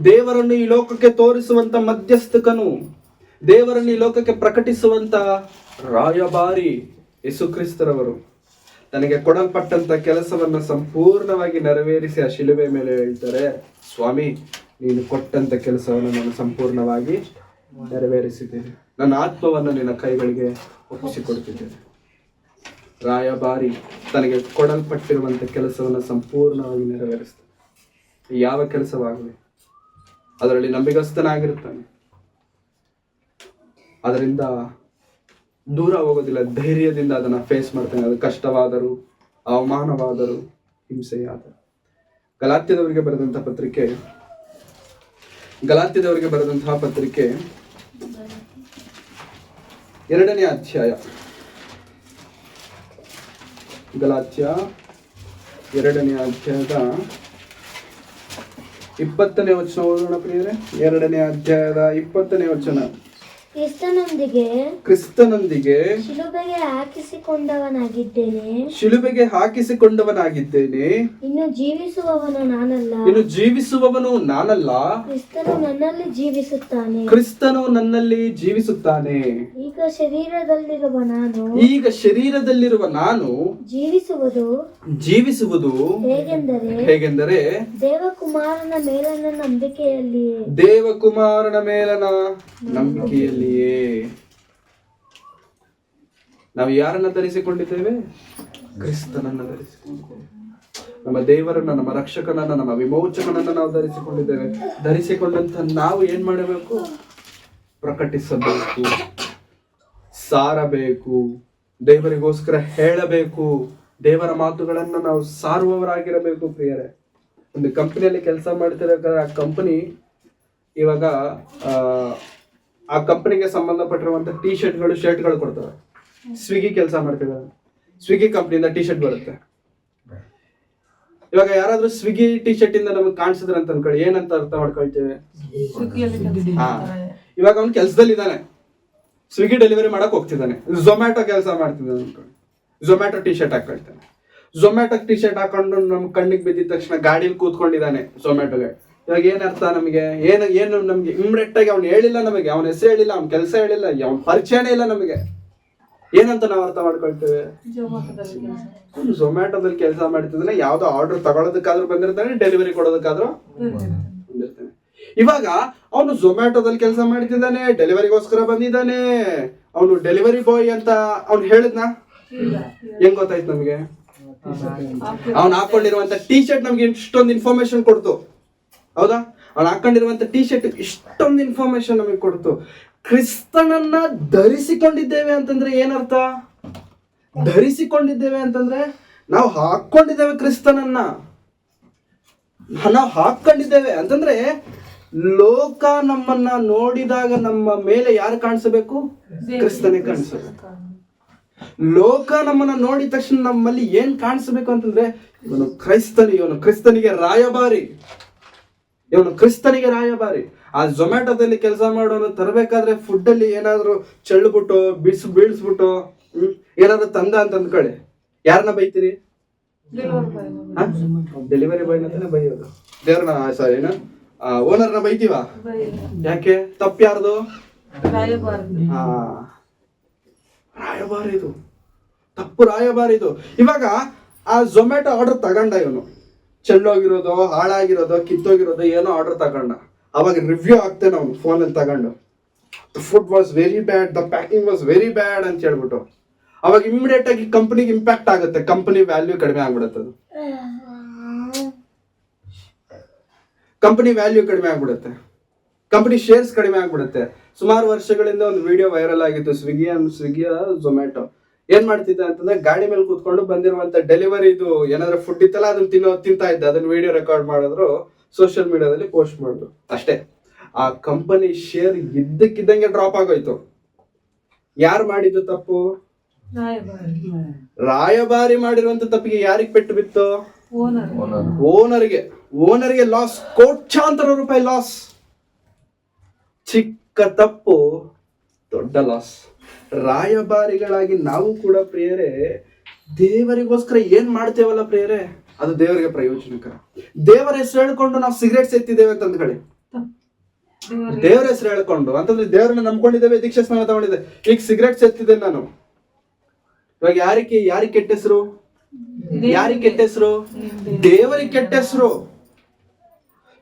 ದೇವರನ್ನು ಈ ಲೋಕಕ್ಕೆ ತೋರಿಸುವಂತ ಮಧ್ಯಸ್ಥಕನು, ದೇವರನ್ನು ಈ ಲೋಕಕ್ಕೆ ಪ್ರಕಟಿಸುವಂತ ರಾಯಭಾರಿ ಯೇಸು ಕ್ರಿಸ್ತರವರು. ತನಗೆ ಕೊಡಲ್ಪಟ್ಟಂತ ಕೆಲಸವನ್ನ ಸಂಪೂರ್ಣವಾಗಿ ನೆರವೇರಿಸಿ ಆ ಶಿಲುಬೆ ಮೇಲೆ ಹೇಳ್ತಾರೆ, ಸ್ವಾಮಿ ನೀನು ಕೊಟ್ಟಂತ ಕೆಲಸವನ್ನು ನಾನು ಸಂಪೂರ್ಣವಾಗಿ ನೆರವೇರಿಸಿದ್ದೇನೆ, ನನ್ನ ಆತ್ಮವನ್ನು ನಿನ್ನ ಕೈಗಳಿಗೆ ಒಪ್ಪಿಸಿಕೊಡ್ತಿದ್ದೇನೆ. ರಾಯಭಾರಿ ತನಗೆ ಕೊಡಲ್ಪಟ್ಟಿರುವಂತ ಕೆಲಸವನ್ನು ಸಂಪೂರ್ಣವಾಗಿ ನೆರವೇರಿಸ್ತಾನೆ. ಯಾವ ಕೆಲಸವಾಗಲಿ ಅದರಲ್ಲಿ ನಂಬಿಗಸ್ತನಾಗಿರುತ್ತಾನೆ. ಅದರಿಂದ ದೂರ ಹೋಗೋದಿಲ್ಲ, ಧೈರ್ಯದಿಂದ ಅದನ್ನ ಫೇಸ್ ಮಾಡ್ತಾನೆ. ಅದು ಕಷ್ಟವಾದರೂ, ಅವಮಾನವಾದರೂ, ಹಿಂಸೆಯಾದರೂ. ಗಲಾತ್ಯದವರಿಗೆ ಬರೆದಂತಹ ಪತ್ರಿಕೆ 2ನೇ ಅಧ್ಯಾಯ. ಗಲಾತ್ಯ 2ನೇ ಅಧ್ಯಾಯದ 20ನೇ ವಚನ ಓದೋಣ ಪ್ರಿಯರೇ. 2ನೇ ಅಧ್ಯಾಯದ 20ನೇ ವಚನ. ಕ್ರಿಸ್ತನೊಂದಿಗೆ ಶಿಲುಬೆಗೆ ಹಾಕಿಸಿಕೊಂಡವನಾಗಿದ್ದೇನೆ. ಇನ್ನು ಜೀವಿಸುವವನು ನಾನಲ್ಲ, ಕ್ರಿಸ್ತನು ನನ್ನಲ್ಲಿ ಜೀವಿಸುತ್ತಾನೆ. ಈಗ ಶರೀರದಲ್ಲಿರುವ ನಾನು ಜೀವಿಸುವುದು ಹೇಗೆಂದರೆ ದೇವಕುಮಾರನ ಮೇಲನ ನಂಬಿಕೆಯಲ್ಲಿಯೇ. ನಾವು ಯಾರನ್ನ ಧರಿಸಿಕೊಂಡಿದ್ದೇವೆ? ಕ್ರಿಸ್ತನನ್ನ ಧರಿಸಿಕೊಂಡಿದ್ದೇವೆ. ನಮ್ಮ ದೇವರನ್ನ, ನಮ್ಮ ರಕ್ಷಕನನ್ನ, ನಮ್ಮ ವಿಮೋಚಕನನ್ನ ನಾವು ಧರಿಸಿಕೊಂಡಿದ್ದೇವೆ. ಧರಿಸಿಕೊಂಡಂತ ನಾವು ಏನ್ ಮಾಡಬೇಕು? ಪ್ರಕಟಿಸಬೇಕು, ಸಾರಬೇಕು, ದೇವರಿಗೋಸ್ಕರ ಹೇಳಬೇಕು, ದೇವರ ಮಾತುಗಳನ್ನ ನಾವು ಸಾರುವವರಾಗಿರಬೇಕು. ಪ್ರಿಯರೇ, ಒಂದು ಕಂಪನಿಯಲ್ಲಿ ಕೆಲಸ ಮಾಡ್ತಿರಬೇಕಾದ್ರೆ ಆ ಕಂಪನಿ ಇವಾಗ ಆ ಕಂಪನಿಗೆ ಸಂಬಂಧಪಟ್ಟಿರುವಂತ ಟಿ ಶರ್ಟ್ಗಳು ಕೊಡ್ತವೆ. ಸ್ವಿಗ್ಗಿ ಕೆಲಸ ಮಾಡ್ತಿದ್ದಾರೆ, ಸ್ವಿಗ್ಗಿ ಕಂಪನಿಯಿಂದ ಟಿ ಶರ್ಟ್ ಬರುತ್ತೆ. ಇವಾಗ ಯಾರಾದ್ರೂ ಸ್ವಿಗ್ಗಿ ಟಿ ಶರ್ಟ್ ಇಂದ ನಮಗೆ ಕಾಣಿಸಿದ್ರೆ ಅಂತ ಅನ್ಕೊಳ್ಳಿ, ಏನಂತ ಅರ್ಥ ಮಾಡ್ಕೊಳ್ತೇವೆ? ಇವಾಗ ಅವ್ನು ಕೆಲ್ಸದಲ್ಲಿ ಇದ್ದಾನೆ, ಸ್ವಿಗ್ಗಿ ಡೆಲಿವರಿ ಮಾಡಕ್ ಹೋಗ್ತಿದ್ದಾನೆ. ಝೊಮ್ಯಾಟೊ ಕೆಲಸ ಮಾಡ್ತಿದ್ದಾನೆ ಅನ್ಕೊಳ್ಳಿ, ಝೊಮ್ಯಾಟೊ ಟಿ ಶರ್ಟ್ ಹಾಕೊಳ್ತಾನೆ. ಝೊಮ್ಯಾಟೊ ಟಿ ಶರ್ಟ್ ಹಾಕೊಂಡು ನಮ್ ಕಣ್ಣಿಗೆ ಬಿದ್ದಿದ ತಕ್ಷಣ ಗಾಡಿಲಿ ಕೂತ್ಕೊಂಡಿದ್ದಾನೆ ಝೊಮ್ಯಾಟೊಗೆ. ಇವಾಗ ಏನ್ ಅರ್ಥ ನಮಗೆ? ಏನು ನಮ್ಗೆ ಇಮ್ಮಿಡಿಯೇಟ್ ಆಗಿ ಅವ್ನು ಹೇಳಿಲ್ಲ, ನಮಗೆ ಅವನ ಹೆಸರು ಹೇಳಿಲ್ಲ, ಅವ್ನ ಕೆಲಸ ಹೇಳಿಲ್ಲ, ಅವ್ನ ಪರಿಚಯನೇ ಇಲ್ಲ ನಮಗೆ. ಏನಂತ ನಾವು ಅರ್ಥ ಮಾಡ್ಕೊಳ್ತೇವೆ? ಝೊಮ್ಯಾಟೊದಲ್ಲಿ ಕೆಲಸ ಮಾಡ್ತಿದ್ದಾನೆ, ಯಾವ್ದೋ ಆರ್ಡರ್ ತಗೊಳ್ಳೋದಕ್ಕಾದ್ರೂ ಬಂದಿರ್ತಾನೆ, ಡೆಲಿವರಿ ಕೊಡೋದಕ್ಕಾದ್ರೂ ಬಂದಿರ್ತಾನೆ. ಇವಾಗ ಅವನು ಝೊಮ್ಯಾಟೊದಲ್ಲಿ ಕೆಲಸ ಮಾಡ್ತಿದ್ದಾನೆ, ಡೆಲಿವರಿಗೋಸ್ಕರ ಬಂದಿದ್ದಾನೆ. ಅವನು ಡೆಲಿವರಿ ಬಾಯ್ ಅಂತ ಅವ್ನು ಹೇಳಿದ್ನ? ಹೆಂಗ್ ಗೊತ್ತಾಯ್ತು ನಮ್ಗೆ? ಅವ್ನು ಹಾಕೊಂಡಿರುವಂತ ಟಿ ಶರ್ಟ್ ನಮ್ಗೆ ಇಷ್ಟೊಂದು ಇನ್ಫಾರ್ಮೇಶನ್ ಕೊಡ್ತು, ಹೌದಾ? ಅವ್ನು ಹಾಕೊಂಡಿರುವಂತ ಟಿ ಶರ್ಟ್ ಇಷ್ಟೊಂದು ಇನ್ಫಾರ್ಮೇಶನ್ ನಮಗೆ ಕೊಡ್ತು. ಕ್ರಿಸ್ತನನ್ನ ಧರಿಸಿಕೊಂಡಿದ್ದೇವೆ ಅಂತಂದ್ರೆ ಏನರ್ಥ? ಧರಿಸಿಕೊಂಡಿದ್ದೇವೆ ಅಂತಂದ್ರೆ ನಾವು ಹಾಕೊಂಡಿದ್ದೇವೆ ಕ್ರಿಸ್ತನನ್ನ. ನಾವು ಹಾಕೊಂಡಿದ್ದೇವೆ ಅಂತಂದ್ರೆ ಲೋಕ ನಮ್ಮನ್ನ ನೋಡಿದಾಗ ನಮ್ಮ ಮೇಲೆ ಯಾರು ಕಾಣಿಸಬೇಕು? ಕ್ರಿಸ್ತನೇ ಕಾಣಿಸಬೇಕು. ಲೋಕ ನಮ್ಮನ್ನ ನೋಡಿದ ತಕ್ಷಣ ನಮ್ಮಲ್ಲಿ ಏನ್ ಕಾಣಿಸಬೇಕು ಅಂತಂದ್ರೆ ಇವನು ಕ್ರಿಸ್ತನಿಗೆ ರಾಯಭಾರಿ, ಇವನು ಕ್ರಿಸ್ತನಿಗೆ ರಾಯಭಾರಿ. ಆ ಝೊಮ್ಯಾಟೊದಲ್ಲಿ ಕೆಲಸ ಮಾಡೋನು ತರಬೇಕಾದ್ರೆ ಫುಡ್ ಅಲ್ಲಿ ಏನಾದ್ರು ಚೆಳ್ಬಿಟ್ಟು ಬೀಳ್ಸ್ಬಿಟ್ಟು ಏನಾದ್ರು ತಂದ ಅಂತ ಅಂದ್ಕೊಳ್ಳಿ, ಯಾರನ್ನ ಬೈತೀರಿ? ಡೆಲಿವರಿ ಬಾಯ್ ಅಂತಾನೆ ಬೈಯೋದು. ದೇವ್ರನ್ನ ಸಾರಿ ಓನರ್ನ ಬೈತೀವ? ಯಾಕೆ? ತಪ್ಪು ಯಾರ್ದು? ರಾಯಭಾರಿ ಇದು, ತಪ್ಪು ರಾಯಭಾರಿ ಇದು. ಇವಾಗ ಆ ಝೊಮ್ಯಾಟೊ ಆರ್ಡರ್ ತಗೊಂಡ, ಇವನು ಚೆಲ್ಲೋಗಿರೋದು, ಹಾಳಾಗಿರೋದು, ಕಿತ್ತೋಗಿರೋದು ಏನೋ ಆರ್ಡರ್ ತಗೊಂಡ. ಅವಾಗ ರಿವ್ಯೂ ಆಗ್ತಾನೆ ಅವನು ಫೋನಲ್ಲಿ ತಗೊಂಡು, the food was very bad, the packing was very bad ಅಂತ ಹೇಳ್ಬಿಟ್ಟು. ಅವಾಗ ಇಮಿಡಿಯೇಟ್ ಆಗಿ ಕಂಪನಿಗೆ ಇಂಪ್ಯಾಕ್ಟ್ ಆಗುತ್ತೆ, ಕಂಪನಿ ವ್ಯಾಲ್ಯೂ ಕಡಿಮೆ ಆಗ್ಬಿಡುತ್ತೆ. ಅದು ಕಂಪನಿ ವ್ಯಾಲ್ಯೂ ಕಡಿಮೆ ಆಗ್ಬಿಡುತ್ತೆ, ಕಂಪನಿ ಶೇರ್ಸ್ ಕಡಿಮೆ ಆಗ್ಬಿಡುತ್ತೆ. ಸುಮಾರು ವರ್ಷಗಳಿಂದ ಒಂದು ವಿಡಿಯೋ ವೈರಲ್ ಆಗಿತ್ತು, ಸ್ವಿಗ್ಗಿಯ ಝೊಮ್ಯಾಟೊ ಏನ್ ಮಾಡ್ತಿದ್ದ ಅಂತಂದ್ರೆ ಗಾಡಿ ಮೇಲೆ ಕೂತ್ಕೊಂಡು ಬಂದಿರುವಂತ ಡೆಲಿವರಿದು ಏನಾದ್ರು ಫುಡ್ ಇತ್ತಲ್ಲ ಅದನ್ನ ತಿಂತಾ ಇದ್ದ. ಅದನ್ನ ವಿಡಿಯೋ ರೆಕಾರ್ಡ್ ಮಾಡಿದ್ರು, ಸೋಷಿಯಲ್ ಮೀಡಿಯಾದಲ್ಲಿ ಪೋಸ್ಟ್ ಮಾಡಿದ್ರು. ಅಷ್ಟೇ, ಆ ಕಂಪನಿ ಶೇರ್ ಇದ್ದಕ್ಕಿದ್ದಂಗೆ ಡ್ರಾಪ್ ಆಗೋಯ್ತು. ಯಾರು ಮಾಡಿದ್ದು ತಪ್ಪು? ರಾಯಭಾರಿ ಮಾಡಿರುವಂತ ತಪ್ಪಿಗೆ ಯಾರಿಗೆ ಪೆಟ್ಟು ಬಿತ್ತು? ಓನರ್ಗೆ ಲಾಸ್, ಕೋಟ್ಯಾಂತರ ರೂಪಾಯಿ ಲಾಸ್. ಚಿಕ್ಕ ತಪ್ಪು, ದೊಡ್ಡ ಲಾಸ್. ರಾಯಭಾರಿಗಳಾಗಿ ನಾವು ಕೂಡ ಪ್ರಿಯರೇ ದೇವರಿಗೋಸ್ಕರ ಏನ್ ಮಾಡ್ತೇವಲ್ಲ ಪ್ರಿಯರೇ, ಅದು ದೇವರಿಗೆ ಪ್ರಯೋಜನಕರ. ದೇವರ ಹೆಸರು ಹೇಳ್ಕೊಂಡು ನಾವು ಸಿಗರೇಟ್ ಸೇರ್ತಿದ್ದೇವೆ ಅಂತ ಅಂದ್ಕೊಳ್ಳಿ, ದೇವರ ಹೆಸರು ಹೇಳ್ಕೊಂಡು ಅಂತಂದ್ರೆ ದೇವರನ್ನ ನಂಬ್ಕೊಂಡಿದ್ದೇವೆ, ದೀಕ್ಷಾ ಸ್ನಾನ ತಗೊಂಡಿದ್ದೆ, ಈಗ ಸಿಗರೇಟ್ ಸೇರ್ತಿದ್ದೆ ನಾನು. ಇವಾಗ ಯಾರಿಗೆ ಕೆಟ್ಟ ಹೆಸರು? ದೇವರಿಗೆ ಕೆಟ್ಟ ಹೆಸರು.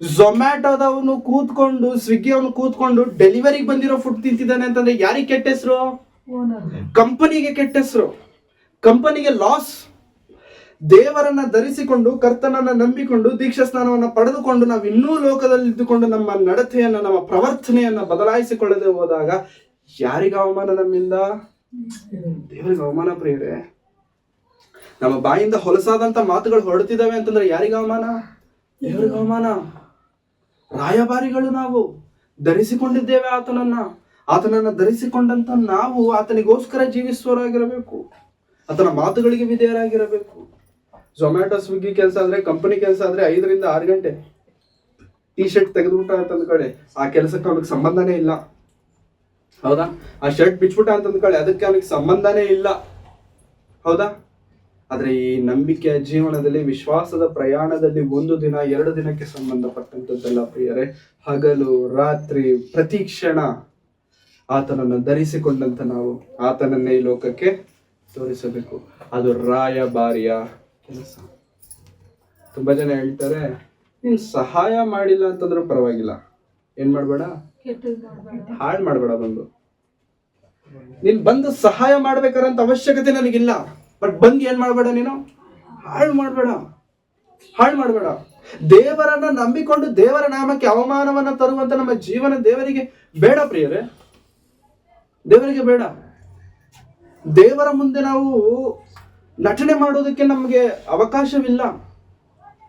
ಝೊಮ್ಯಾಟೊದವನು ಕೂತ್ಕೊಂಡು, ಸ್ವಿಗ್ಗಿ ಅವನು ಕೂತ್ಕೊಂಡು ಡೆಲಿವರಿಗೆ ಬಂದಿರೋ ಫುಡ್ ತಿಂತಿದ್ದಾನೆ ಅಂತಂದ್ರೆ ಯಾರಿಗೆ ಕೆಟ್ಟ ಹೆಸರು? ಕಂಪನಿಗೆ ಕೆಟ್ಟ ಹೆಸರು, ಕಂಪನಿಗೆ ಲಾಸ್. ದೇವರನ್ನ ಧರಿಸಿಕೊಂಡು, ಕರ್ತನನ್ನ ನಂಬಿಕೊಂಡು, ದೀಕ್ಷಾ ಸ್ನಾನವನ್ನ ಪಡೆದುಕೊಂಡು ನಾವು ಇನ್ನೂ ಲೋಕದಲ್ಲಿ ಇದ್ದುಕೊಂಡು ನಮ್ಮ ನಡತೆಯನ್ನ, ನಮ್ಮ ಪ್ರವರ್ತನೆಯನ್ನ ಬದಲಾಯಿಸಿಕೊಳ್ಳದೆ ಹೋದಾಗ ಯಾರಿಗ ಅವಮಾನ? ನಮ್ಮಿಂದ ದೇವರಿಗೆ ಅವಮಾನ ಪ್ರಿಯರೇ. ನಮ್ಮ ಬಾಯಿಂದ ಹೊಲಸಾದಂತ ಮಾತುಗಳು ಹೊರಡ್ತಿದ್ದಾವೆ ಅಂತಂದ್ರೆ ಯಾರಿಗ ಅವಮಾನ? ದೇವರಿಗೆ ಅವಮಾನ. ರಾಯಭಾರಿಗಳು ನಾವು, ಧರಿಸಿಕೊಂಡಿದ್ದೇವೆ ಆತನನ್ನ ಧರಿಸಿಕೊಂಡಂತ ನಾವು ಆತನಿಗೋಸ್ಕರ ಜೀವಿಸುವವರಾಗಿರಬೇಕು, ಆತನ ಮಾತುಗಳಿಗೆ ವಿಧೇಯರಾಗಿರಬೇಕು. ಝೊಮ್ಯಾಟೊ ಸ್ವಿಗ್ಗಿ ಕೆಲಸ ಆದ್ರೆ, ಕಂಪನಿ ಕೆಲಸ ಆದ್ರೆ 5 ರಿಂದ 6 ಗಂಟೆ ಟಿ ಶರ್ಟ್ ತೆಗೆದುಬಿಟ್ಟ ಅಂತಂದ್ ಕಡೆ ಆ ಕೆಲಸಕ್ಕೆ ಅವ್ನಿಗೆ ಸಂಬಂಧನೇ ಇಲ್ಲ. ಹೌದಾ? ಆ ಶರ್ಟ್ ಬಿಚ್ಬಿಟ್ಟ ಅಂತ ಅಂದ್ಕೊಳ್ಳಿ, ಅದಕ್ಕೆ ಅವನಿಗೆ ಸಂಬಂಧನೇ ಇಲ್ಲ. ಹೌದಾ? ಆದ್ರೆ ಈ ನಂಬಿಕೆಯ ಜೀವನದಲ್ಲಿ, ವಿಶ್ವಾಸದ ಪ್ರಯಾಣದಲ್ಲಿ 1 ದಿನ 2 ದಿನಕ್ಕೆ ಸಂಬಂಧಪಟ್ಟಂತದ್ದಲ್ಲ ಪ್ರಿಯರೇ. ಹಗಲು ರಾತ್ರಿ ಪ್ರತಿ ಕ್ಷಣ ಆತನನ್ನು ಧರಿಸಿಕೊಂಡಂತ ನಾವು ಆತನನ್ನೇ ಈ ಲೋಕಕ್ಕೆ ತೋರಿಸಬೇಕು. ಅದು ರಾಯಭಾರಿಯ ಕೆಲಸ. ತುಂಬಾ ಜನ ಹೇಳ್ತಾರೆ, ನೀನ್ ಸಹಾಯ ಮಾಡಿಲ್ಲ ಅಂತಂದ್ರೂ ಪರವಾಗಿಲ್ಲ, ಏನ್ ಮಾಡ್ಬೇಡ, ಹಾಳು ಮಾಡ್ಬೇಡ. ನೀನ್ ಬಂದು ಸಹಾಯ ಮಾಡ್ಬೇಕಾರಂತ ಅವಶ್ಯಕತೆ ನನಗಿಲ್ಲ, ಬಟ್ ಬಂದು ಏನ್ ಮಾಡ್ಬೇಡ, ನೀನು ಹಾಳು ಮಾಡ್ಬೇಡ. ದೇವರನ್ನ ನಂಬಿಕೊಂಡು ದೇವರ ನಾಮಕ್ಕೆ ಅವಮಾನವನ್ನ ತರುವಂತ ನಮ್ಮ ಜೀವನ ದೇವರಿಗೆ ಬೇಡ ಪ್ರಿಯರೇ, ದೇವರಿಗೆ ಬೇಡ. ದೇವರ ಮುಂದೆ ನಾವು ನಟನೆ ಮಾಡೋದಕ್ಕೆ ನಮ್ಗೆ ಅವಕಾಶವಿಲ್ಲ.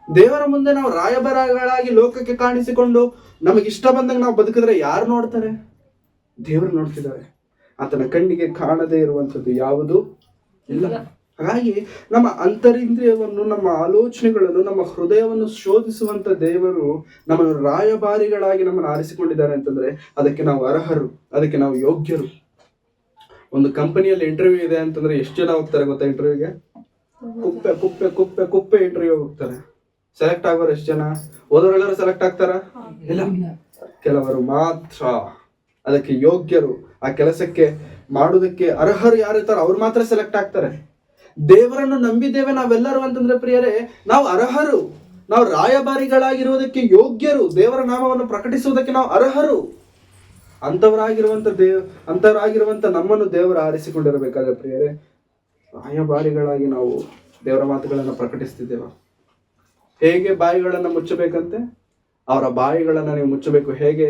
ದೇವರ ಮುಂದೆ ನಾವು ರಾಯಭಾರಿಗಳಾಗಿ ಲೋಕಕ್ಕೆ ಕಾಣಿಸಿಕೊಂಡು ನಮಗಿಷ್ಟ ಬಂದಂಗೆ ನಾವು ಬದುಕಿದ್ರೆ ಯಾರು ನೋಡ್ತಾರೆ? ದೇವರು ನೋಡ್ತಿದ್ದಾರೆ. ಆತನ ಕಣ್ಣಿಗೆ ಕಾಣದೇ ಇರುವಂಥದ್ದು ಯಾವುದು ಇಲ್ಲ. ಹಾಗಾಗಿ ನಮ್ಮ ಅಂತರಿಂದ್ರಿಯವನ್ನು, ನಮ್ಮ ಆಲೋಚನೆಗಳನ್ನು, ನಮ್ಮ ಹೃದಯವನ್ನು ಶೋಧಿಸುವಂತ ದೇವರು ನಮ್ಮನ್ನು ರಾಯಭಾರಿಗಳಾಗಿ ನಮ್ಮನ್ನು ಆರಿಸಿಕೊಂಡಿದ್ದಾರೆ ಅಂತಂದ್ರೆ ಅದಕ್ಕೆ ನಾವು ಅರ್ಹರು, ಅದಕ್ಕೆ ನಾವು ಯೋಗ್ಯರು. ಒಂದು ಕಂಪನಿಯಲ್ಲಿ ಇಂಟರ್ವ್ಯೂ ಇದೆ ಅಂತಂದ್ರೆ ಎಷ್ಟು ಜನ ಹೋಗ್ತಾರೆ ಗೊತ್ತಾ ಇಂಟರ್ವ್ಯೂಗೆ? ಕುಪ್ಪೆ ಕುಪ್ಪೆ ಕುಪ್ಪೆ ಕುಪ್ಪೆ ಇಂಟರ್ವ್ಯೂ ಹೋಗ್ತಾರೆ. ಸೆಲೆಕ್ಟ್ ಆಗೋರು ಎಷ್ಟು ಜನ? ಓದೋರೆಲ್ಲರೂ ಸೆಲೆಕ್ಟ್ ಆಗ್ತಾರ? ಇಲ್ಲ, ಕೆಲವರು ಮಾತ್ರ ಅದಕ್ಕೆ ಯೋಗ್ಯರು, ಆ ಕೆಲಸಕ್ಕೆ ಮಾಡುವುದಕ್ಕೆ ಅರ್ಹರು ಯಾರು ಇರ್ತಾರೋ ಅವ್ರು ಮಾತ್ರ ಸೆಲೆಕ್ಟ್ ಆಗ್ತಾರೆ. ದೇವರನ್ನು ನಂಬಿದ್ದೇವೆ ನಾವೆಲ್ಲರೂ ಅಂತಂದ್ರೆ ಪ್ರಿಯರೇ, ನಾವು ಅರ್ಹರು, ನಾವು ರಾಯಭಾರಿಗಳಾಗಿರುವುದಕ್ಕೆ ಯೋಗ್ಯರು, ದೇವರ ನಾಮವನ್ನು ಪ್ರಕಟಿಸುವುದಕ್ಕೆ ನಾವು ಅರ್ಹರು. ಅಂತವರಾಗಿರುವಂತ ನಮ್ಮನ್ನು ದೇವರು ಆರಿಸಿಕೊಂಡಿರಬೇಕಾದ್ರೆ ಪ್ರಿಯರೇ, ರಾಯಭಾರಿಗಳಾಗಿ ನಾವು ದೇವರ ಮಾತುಗಳನ್ನು ಪ್ರಕಟಿಸ್ತಿದ್ದೇವೆ. ಹೇಗೆ ಬಾಯಿಗಳನ್ನ ಮುಚ್ಚಬೇಕಂತೆ? ಅವರ ಬಾಯಿಗಳನ್ನ ನೀವು ಮುಚ್ಚಬೇಕು. ಹೇಗೆ?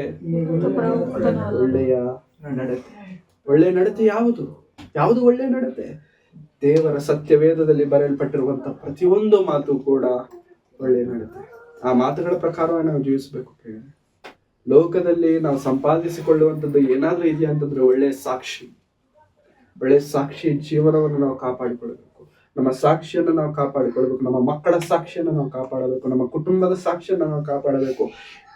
ಒಳ್ಳೆಯ ನಡತೆ. ಒಳ್ಳೆಯ ನಡತೆ ಯಾವುದು ಒಳ್ಳೆಯ ನಡತೆ? ದೇವರ ಸತ್ಯವೇದದಲ್ಲಿ ಬರೆಯಲ್ಪಟ್ಟಿರುವಂತ ಪ್ರತಿಯೊಂದು ಮಾತು ಕೂಡ ಒಳ್ಳೆಯ ನಡತೆ. ಆ ಮಾತುಗಳ ಪ್ರಕಾರವಾಗಿ ನಾವು ಜೀವಿಸಬೇಕು. ಲೋಕದಲ್ಲಿ ನಾವು ಸಂಪಾದಿಸಿಕೊಳ್ಳುವಂಥದ್ದು ಏನಾದ್ರೂ ಇದೆಯಾ ಅಂತಂದ್ರೆ ಒಳ್ಳೆಯ ಸಾಕ್ಷಿ ಜೀವನವನ್ನು ನಾವು ಕಾಪಾಡಿಕೊಳ್ಳಬೇಕು. ನಮ್ಮ ಸಾಕ್ಷಿಯನ್ನು ನಾವು ಕಾಪಾಡಿಕೊಳ್ಬೇಕು. ನಮ್ಮ ಮಕ್ಕಳ ಸಾಕ್ಷಿಯನ್ನು ನಾವು ಕಾಪಾಡಬೇಕು. ನಮ್ಮ ಕುಟುಂಬದ ಸಾಕ್ಷಿಯನ್ನು ನಾವು ಕಾಪಾಡಬೇಕು.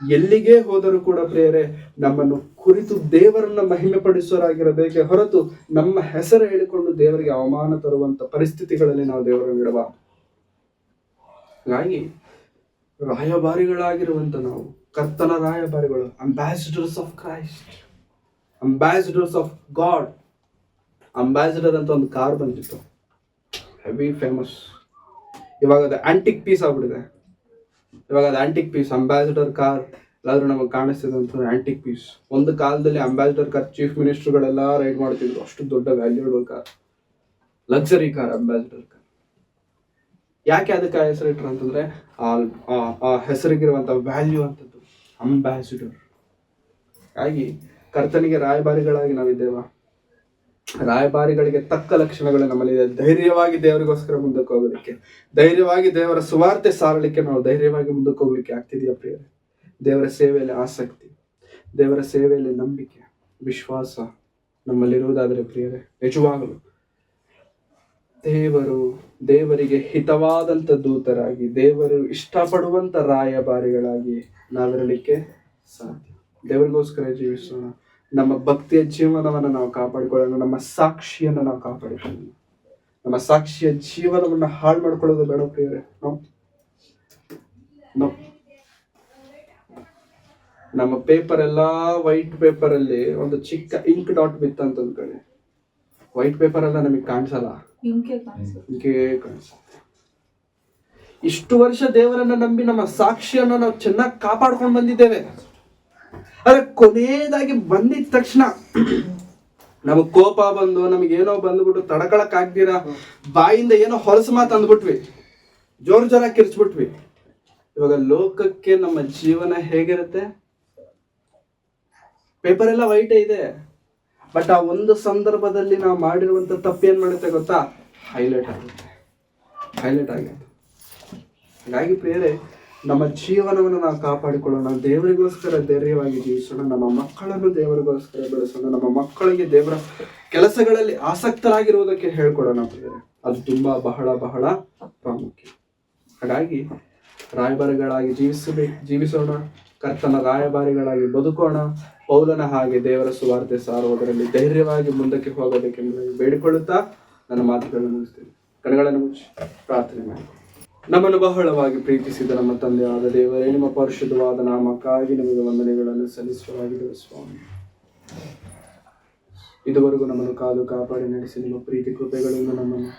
ಎಲ್ಲಿಗೆ ಹೋದರೂ ಕೂಡ ಪ್ರಿಯರೇ, ನಮ್ಮನ್ನು ಕುರಿತು ದೇವರನ್ನ ಮಹಿಮೆ ಪಡಿಸೋರಾಗಿರಬೇಕೆ ಹೊರತು ನಮ್ಮ ಹೆಸರು ಹೇಳಿಕೊಂಡು ದೇವರಿಗೆ ಅವಮಾನ ತರುವಂತ ಪರಿಸ್ಥಿತಿಗಳಲ್ಲಿ ನಾವು ದೇವರನ್ನು ಇಡಬಾರದು. ಹಾಗಾಗಿ ರಾಯಭಾರಿಗಳಾಗಿರುವಂತ ನಾವು, ಕರ್ತನ ರಾಯಭಾರಿಗಳು, ambassadors of Christ, ambassadors of god. Ambassador ಅಂತ ಒಂದು ಕಾರ್ ಬಂದಿತ್ತು, ಹೆವಿ ಫೇಮಸ್. ಇವಾಗ ಅದು ಆಂಟಿಕ್ ಪೀಸ್ ಆಗ್ಬಿಟ್ಟಿದೆ. ಅಂಬಾಸಿಡರ್ ಕಾರ್ ಎಲ್ಲಾದ್ರೂ ನಮಗೆ ಕಾಣಿಸ್ತಿದೆ ಅಂತ ಆಂಟಿಕ್ ಪೀಸ್. ಒಂದು ಕಾಲದಲ್ಲಿ ಅಂಬಾಸಿಡರ್ ಕಾರ್ ಚೀಫ್ ಮಿನಿಸ್ಟರ್ಗಳೆಲ್ಲ ರೈಡ್ ಮಾಡ್ತಿದ್ರು. ಅಷ್ಟು ದೊಡ್ಡ valuable car, luxury car ambassador car. ಯಾಕೆ ಅದಕ್ಕೆ ಹೆಸರಿಟ್ರು ಅಂತಂದ್ರೆ ಆ ಹೆಸರಿಗಿರುವಂತ ವ್ಯಾಲ್ಯೂ ಅಂತದ್ದು ಅಂಬಾಸಿಡರ್. ಹಾಗಾಗಿ ಕರ್ತನಿಗೆ ರಾಯಭಾರಿಗಳಾಗಿ ನಾವಿದ್ದೇವ. ರಾಯಭಾರಿಗಳಿಗೆ ತಕ್ಕ ಲಕ್ಷಣಗಳು ನಮ್ಮಲ್ಲಿದೆ. ಧೈರ್ಯವಾಗಿ ದೇವರಿಗೋಸ್ಕರ ಮುಂದಕ್ಕೆ ಹೋಗೋದಕ್ಕೆ, ಧೈರ್ಯವಾಗಿ ದೇವರ ಸುವಾರ್ತೆ ಸಾರಲಿಕ್ಕೆ ನಾವು ಧೈರ್ಯವಾಗಿ ಮುಂದಕ್ಕೆ ಹೋಗ್ಲಿಕ್ಕೆ ಆಗ್ತಿದೆಯಾ ಪ್ರಿಯರೇ? ದೇವರ ಸೇವೆಯಲ್ಲಿ ಆಸಕ್ತಿ, ದೇವರ ಸೇವೆಯಲ್ಲಿ ನಂಬಿಕೆ, ವಿಶ್ವಾಸ ನಮ್ಮಲ್ಲಿರುವುದಾದರೆ ಪ್ರಿಯರೇ, ನಿಜವಾಗಲು ದೇವರಿಗೆ ಹಿತವಾದಂಥ ದೂತರಾಗಿ, ದೇವರು ಇಷ್ಟಪಡುವಂತ ರಾಯಭಾರಿಗಳಾಗಿ ನಾವಿರಲಿಕ್ಕೆ ಸಾಧ್ಯ. ದೇವರಿಗೋಸ್ಕರ ಜೀವಿಸೋಣ. ನಮ್ಮ ಭಕ್ತಿಯ ಜೀವನವನ್ನು ನಾವು ಕಾಪಾಡಿಕೊಳ್ಳೋಣ. ನಮ್ಮ ಸಾಕ್ಷಿಯನ್ನು ನಾವು ಕಾಪಾಡಿಕೊಳ್ಳೋಣ. ನಮ್ಮ ಸಾಕ್ಷಿಯ ಜೀವನವನ್ನು ಹಾಳು ಮಾಡ್ಕೊಳ್ಳೋದು ಬೇಡ ಪ್ರಿಯರೇ. ನಮ್ಮ ಪೇಪರ್ ಎಲ್ಲ ವೈಟ್ ಪೇಪರ್ ಅಲ್ಲಿ ಒಂದು ಚಿಕ್ಕ ಇಂಕ್ ಡಾಟ್ ಬಿತ್ತು ಅಂತ ಅಂದ್ಕೊಳ್ಳಿ. ವೈಟ್ ಪೇಪರ್ ಎಲ್ಲ ನಮಗೆ ಕಾಣಿಸಲ್ಲ, ಇಂಕೆ ಕಾಣಿಸುತ್ತೆ. ಇಷ್ಟು ವರ್ಷ ದೇವರನ್ನ ನಂಬಿ ನಮ್ಮ ಸಾಕ್ಷಿಯನ್ನು ನಾವು ಚೆನ್ನಾಗಿ ಕಾಪಾಡ್ಕೊಂಡು ಬಂದಿದ್ದೇವೆ. ಆದ್ರೆ ಕೊನೆಯದಾಗಿ ಬಂದಿದ ತಕ್ಷಣ ನಮಗ್ ಕೋಪ ಬಂದು, ನಮಗೇನೋ ಬಂದ್ಬಿಟ್ಟು ತಡ್ಕೊಳಕ್ ಆಗ್ದಿರ ಬಾಯಿಂದ ಏನೋ ಹೊಲಸು ಮಾತು ಅಂದ್ಬಿಟ್ವಿ, ಜೋರಾಗಿ ಕಿರ್ಚ್ಬಿಟ್ವಿ. ಇವಾಗ ಲೋಕಕ್ಕೆ ನಮ್ಮ ಜೀವನ ಹೇಗಿರುತ್ತೆ? ಪೇಪರ್ ಎಲ್ಲ ವೈಟೇ ಇದೆ, ಬಟ್ ಆ ಒಂದು ಸಂದರ್ಭದಲ್ಲಿ ನಾವು ಮಾಡಿರುವಂತ ತಪ್ಪೇನ್ ಮಾಡುತ್ತೆ ಗೊತ್ತಾ? ಹೈಲೈಟ್ ಆಗುತ್ತೆ. ಹಾಗಾಗಿ ಪ್ರಿಯರೇ, ನಮ್ಮ ಜೀವನವನ್ನು ನಾವು ಕಾಪಾಡಿಕೊಳ್ಳೋಣ. ದೇವರಿಗೋಸ್ಕರ ಧೈರ್ಯವಾಗಿ ಜೀವಿಸೋಣ. ನಮ್ಮ ಮಕ್ಕಳನ್ನು ದೇವರಿಗೋಸ್ಕರ ಬೆಳೆಸೋಣ. ನಮ್ಮ ಮಕ್ಕಳಿಗೆ ದೇವರ ಕೆಲಸಗಳಲ್ಲಿ ಆಸಕ್ತರಾಗಿರುವುದಕ್ಕೆ ಹೇಳ್ಕೊಡೋಣ ಪ್ರಿಯರೇ. ಅದು ತುಂಬಾ ಬಹಳ ಬಹಳ ಪ್ರಾಮುಖ್ಯ. ಹಾಗಾಗಿ ರಾಯಭಾರಿಗಳಾಗಿ ಜೀವಿಸೋಣ. ಕರ್ತನ ರಾಯಭಾರಿಗಳಾಗಿ ಬದುಕೋಣ. ಪೌಲನ ಹಾಗೆ ದೇವರ ಸುವಾರ್ತೆ ಸಾರುವುದರಲ್ಲಿ ಧೈರ್ಯವಾಗಿ ಮುಂದಕ್ಕೆ ಹೋಗಬೇಕೆಂಬುದಾಗಿ ಬೇಡಿಕೊಳ್ಳುತ್ತಾ ನನ್ನ ಮಾತುಗಳನ್ನು ಮುಗಿಸ್ತೇನೆ. ಕಣ್ಣುಗಳನ್ನು ಮುಚ್ಚಿ ಪ್ರಾರ್ಥನೆ ಮಾಡಿ. ನಮ್ಮನ್ನು ಬಹಳವಾಗಿ ಪ್ರೀತಿಸಿದ ನಮ್ಮ ತಂದೆಯಾದ ದೇವರೇ, ನಿಮ್ಮ ಪರಿಶುದ್ಧವಾದ ನಾಮಕ್ಕಾಗಿ ನಿಮಗೆ ವಂದನೆಗಳನ್ನು ಸಲ್ಲಿಸುವಾಗಿರುವ ಸ್ವಾಮಿ. ಇದುವರೆಗೂ ನಮ್ಮನ್ನು ಕಾದು ಕಾಪಾಡಿ ನಡೆಸಿ ನಿಮ್ಮ ಪ್ರೀತಿ ಕೃಪೆಗಳಿಂದ ನಮ್ಮನ್ನು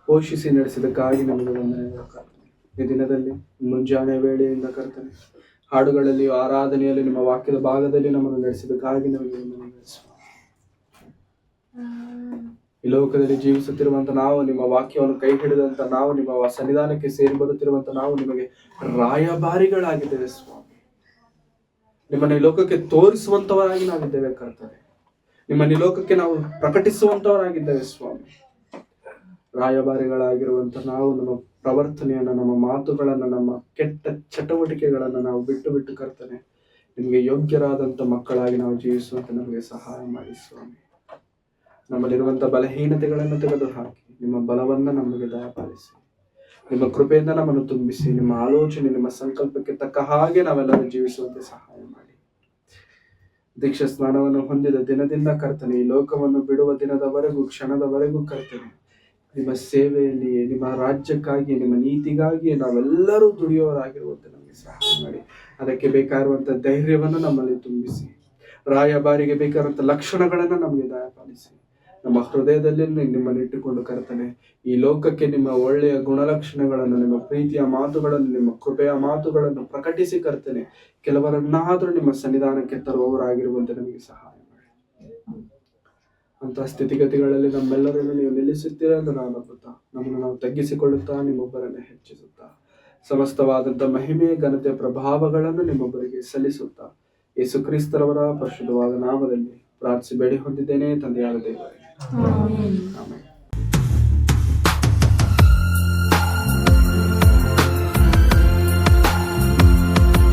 ಪೋಷಿಸಿ ನಡೆಸಿದಕ್ಕಾಗಿ ನಮಗೆ ವಂದನೆಗಳು ಕರ್ತನೆ. ಈ ದಿನದಲ್ಲಿ ಮುಂಜಾನೆ ವೇಳೆಯಿಂದ ಕರ್ತನೆ ಹಾಡುಗಳಲ್ಲಿ, ಆರಾಧನೆಯಲ್ಲಿ, ನಿಮ್ಮ ವಾಕ್ಯದ ಭಾಗದಲ್ಲಿ ನಮ್ಮನ್ನು ನಡೆಸಿದಕ್ಕಾಗಿ ನಮಗೆ ವಂದನೆಗಳು ಸ್ವಾಮಿ. ಈ ಲೋಕದಲ್ಲಿ ಜೀವಿಸುತ್ತಿರುವಂತ ನಾವು, ನಿಮ್ಮ ವಾಕ್ಯವನ್ನು ಕೈ ಹಿಡಿದಂತ ನಾವು, ನಿಮ್ಮ ಸನ್ನಿಧಾನಕ್ಕೆ ಸೇರಿ ಬರುತ್ತಿರುವಂತ ನಾವು ನಿಮಗೆ ರಾಯಭಾರಿಗಳಾಗಿದ್ದೇವೆ ಸ್ವಾಮಿ. ನಿಮ್ಮನ್ನು ಈ ಲೋಕಕ್ಕೆ ತೋರಿಸುವಂತವರಾಗಿ ನಾವಿದ್ದೇವೆ ಕರ್ತನೆ. ನಿಮ್ಮನ್ನು ಈ ಲೋಕಕ್ಕೆ ನಾವು ಪ್ರಕಟಿಸುವಂತವರಾಗಿದ್ದೇವೆ ಸ್ವಾಮಿ. ರಾಯಭಾರಿಗಳಾಗಿರುವಂತ ನಾವು ನಮ್ಮ ಪ್ರವರ್ತನೆಯನ್ನ, ನಮ್ಮ ಮಾತುಗಳನ್ನ, ನಮ್ಮ ಕೆಟ್ಟ ಚಟುವಟಿಕೆಗಳನ್ನ ನಾವು ಬಿಟ್ಟು ಬಿಟ್ಟು ಕರ್ತನೆ ನಿಮಗೆ ಯೋಗ್ಯರಾದಂತ ಮಕ್ಕಳಾಗಿ ನಾವು ಜೀವಿಸುವಂತೆ ನಮಗೆ ಸಹಾಯ ಮಾಡಿ ಸ್ವಾಮಿ. ನಮ್ಮಲ್ಲಿರುವಂತಹ ಬಲಹೀನತೆಗಳನ್ನು ತೆಗೆದು ಹಾಕಿ ನಿಮ್ಮ ಬಲವನ್ನ ನಮಗೆ ದಯಪಾಲಿಸಿ, ನಿಮ್ಮ ಕೃಪೆಯಿಂದ ನಮ್ಮನ್ನು ತುಂಬಿಸಿ, ನಿಮ್ಮ ಆಲೋಚನೆ, ನಿಮ್ಮ ಸಂಕಲ್ಪಕ್ಕೆ ತಕ್ಕ ಹಾಗೆ ನಾವೆಲ್ಲರೂ ಜೀವಿಸುವಂತೆ ಸಹಾಯ ಮಾಡಿ. ದೀಕ್ಷಾ ಸ್ನಾನವನ್ನು ಹೊಂದಿದ ದಿನದಿಂದ ಕರ್ತನೆ, ಈ ಲೋಕವನ್ನು ಬಿಡುವ ದಿನದವರೆಗೂ, ಕ್ಷಣದವರೆಗೂ ಕರ್ತನೆ ನಿಮ್ಮ ಸೇವೆಯಲ್ಲಿ, ನಿಮ್ಮ ರಾಜ್ಯಕ್ಕಾಗಿ, ನಿಮ್ಮ ನೀತಿಗಾಗಿ ನಾವೆಲ್ಲರೂ ದುಡಿಯೋರಾಗಿರುವಂತೆ ನಮಗೆ ಸಹಾಯ ಮಾಡಿ. ಅದಕ್ಕೆ ಬೇಕಾಗಿರುವಂತಹ ಧೈರ್ಯವನ್ನು ನಮ್ಮಲ್ಲಿ ತುಂಬಿಸಿ, ರಾಯಭಾರಿಗೆ ಬೇಕಾದಂಥ ಲಕ್ಷಣಗಳನ್ನು ನಮಗೆ ದಯಪಾಲಿಸಿ, ನಮ್ಮ ಹೃದಯದಲ್ಲಿ ನಿಮ್ಮನ್ನು ಇಟ್ಟುಕೊಂಡು ಕರ್ತನೆ ಈ ಲೋಕಕ್ಕೆ ನಿಮ್ಮ ಒಳ್ಳೆಯ ಗುಣಲಕ್ಷಣಗಳನ್ನು, ನಿಮ್ಮ ಪ್ರೀತಿಯ ಮಾತುಗಳನ್ನು, ನಿಮ್ಮ ಕೃಪೆಯ ಮಾತುಗಳನ್ನು ಪ್ರಕಟಿಸಿ ಕರ್ತನೆ ಕೆಲವರನ್ನಾದರೂ ನಿಮ್ಮ ಸನ್ನಿಧಾನಕ್ಕೆ ತರುವವರಾಗಿರುವಂತೆ ನಮಗೆ ಸಹಾಯ ಮಾಡಿ. ಅಂತಹ ಸ್ಥಿತಿಗತಿಗಳಲ್ಲಿ ನಮ್ಮೆಲ್ಲರನ್ನು ನೀವು ನಿಲ್ಲಿಸುತ್ತೀರ ಎಂದು ನಾವು ನಂಬುತ್ತಾ, ನಮ್ಮನ್ನು ನಾವು ತಗ್ಗಿಸಿಕೊಳ್ಳುತ್ತಾ ನಿಮ್ಮೊಬ್ಬರನ್ನೇ ಹೆಚ್ಚಿಸುತ್ತಾ, ಸಮಸ್ತವಾದಂಥ ಮಹಿಮೆ, ಘನತೆ, ಪ್ರಭಾವಗಳನ್ನು ನಿಮ್ಮೊಬ್ಬರಿಗೆ ಸಲ್ಲಿಸುತ್ತಾ, ಯೇಸು ಕ್ರಿಸ್ತರವರ ಪರಿಶುದ್ಧವಾದ ನಾಮದಲ್ಲಿ ಪ್ರಾರ್ಥಿಸಿ ಬೇಡಿ ಹೊಂದಿದ್ದೇನೆ ತಂದೆಯಾದ ದೇವರೇ. ಆಮೆನ್.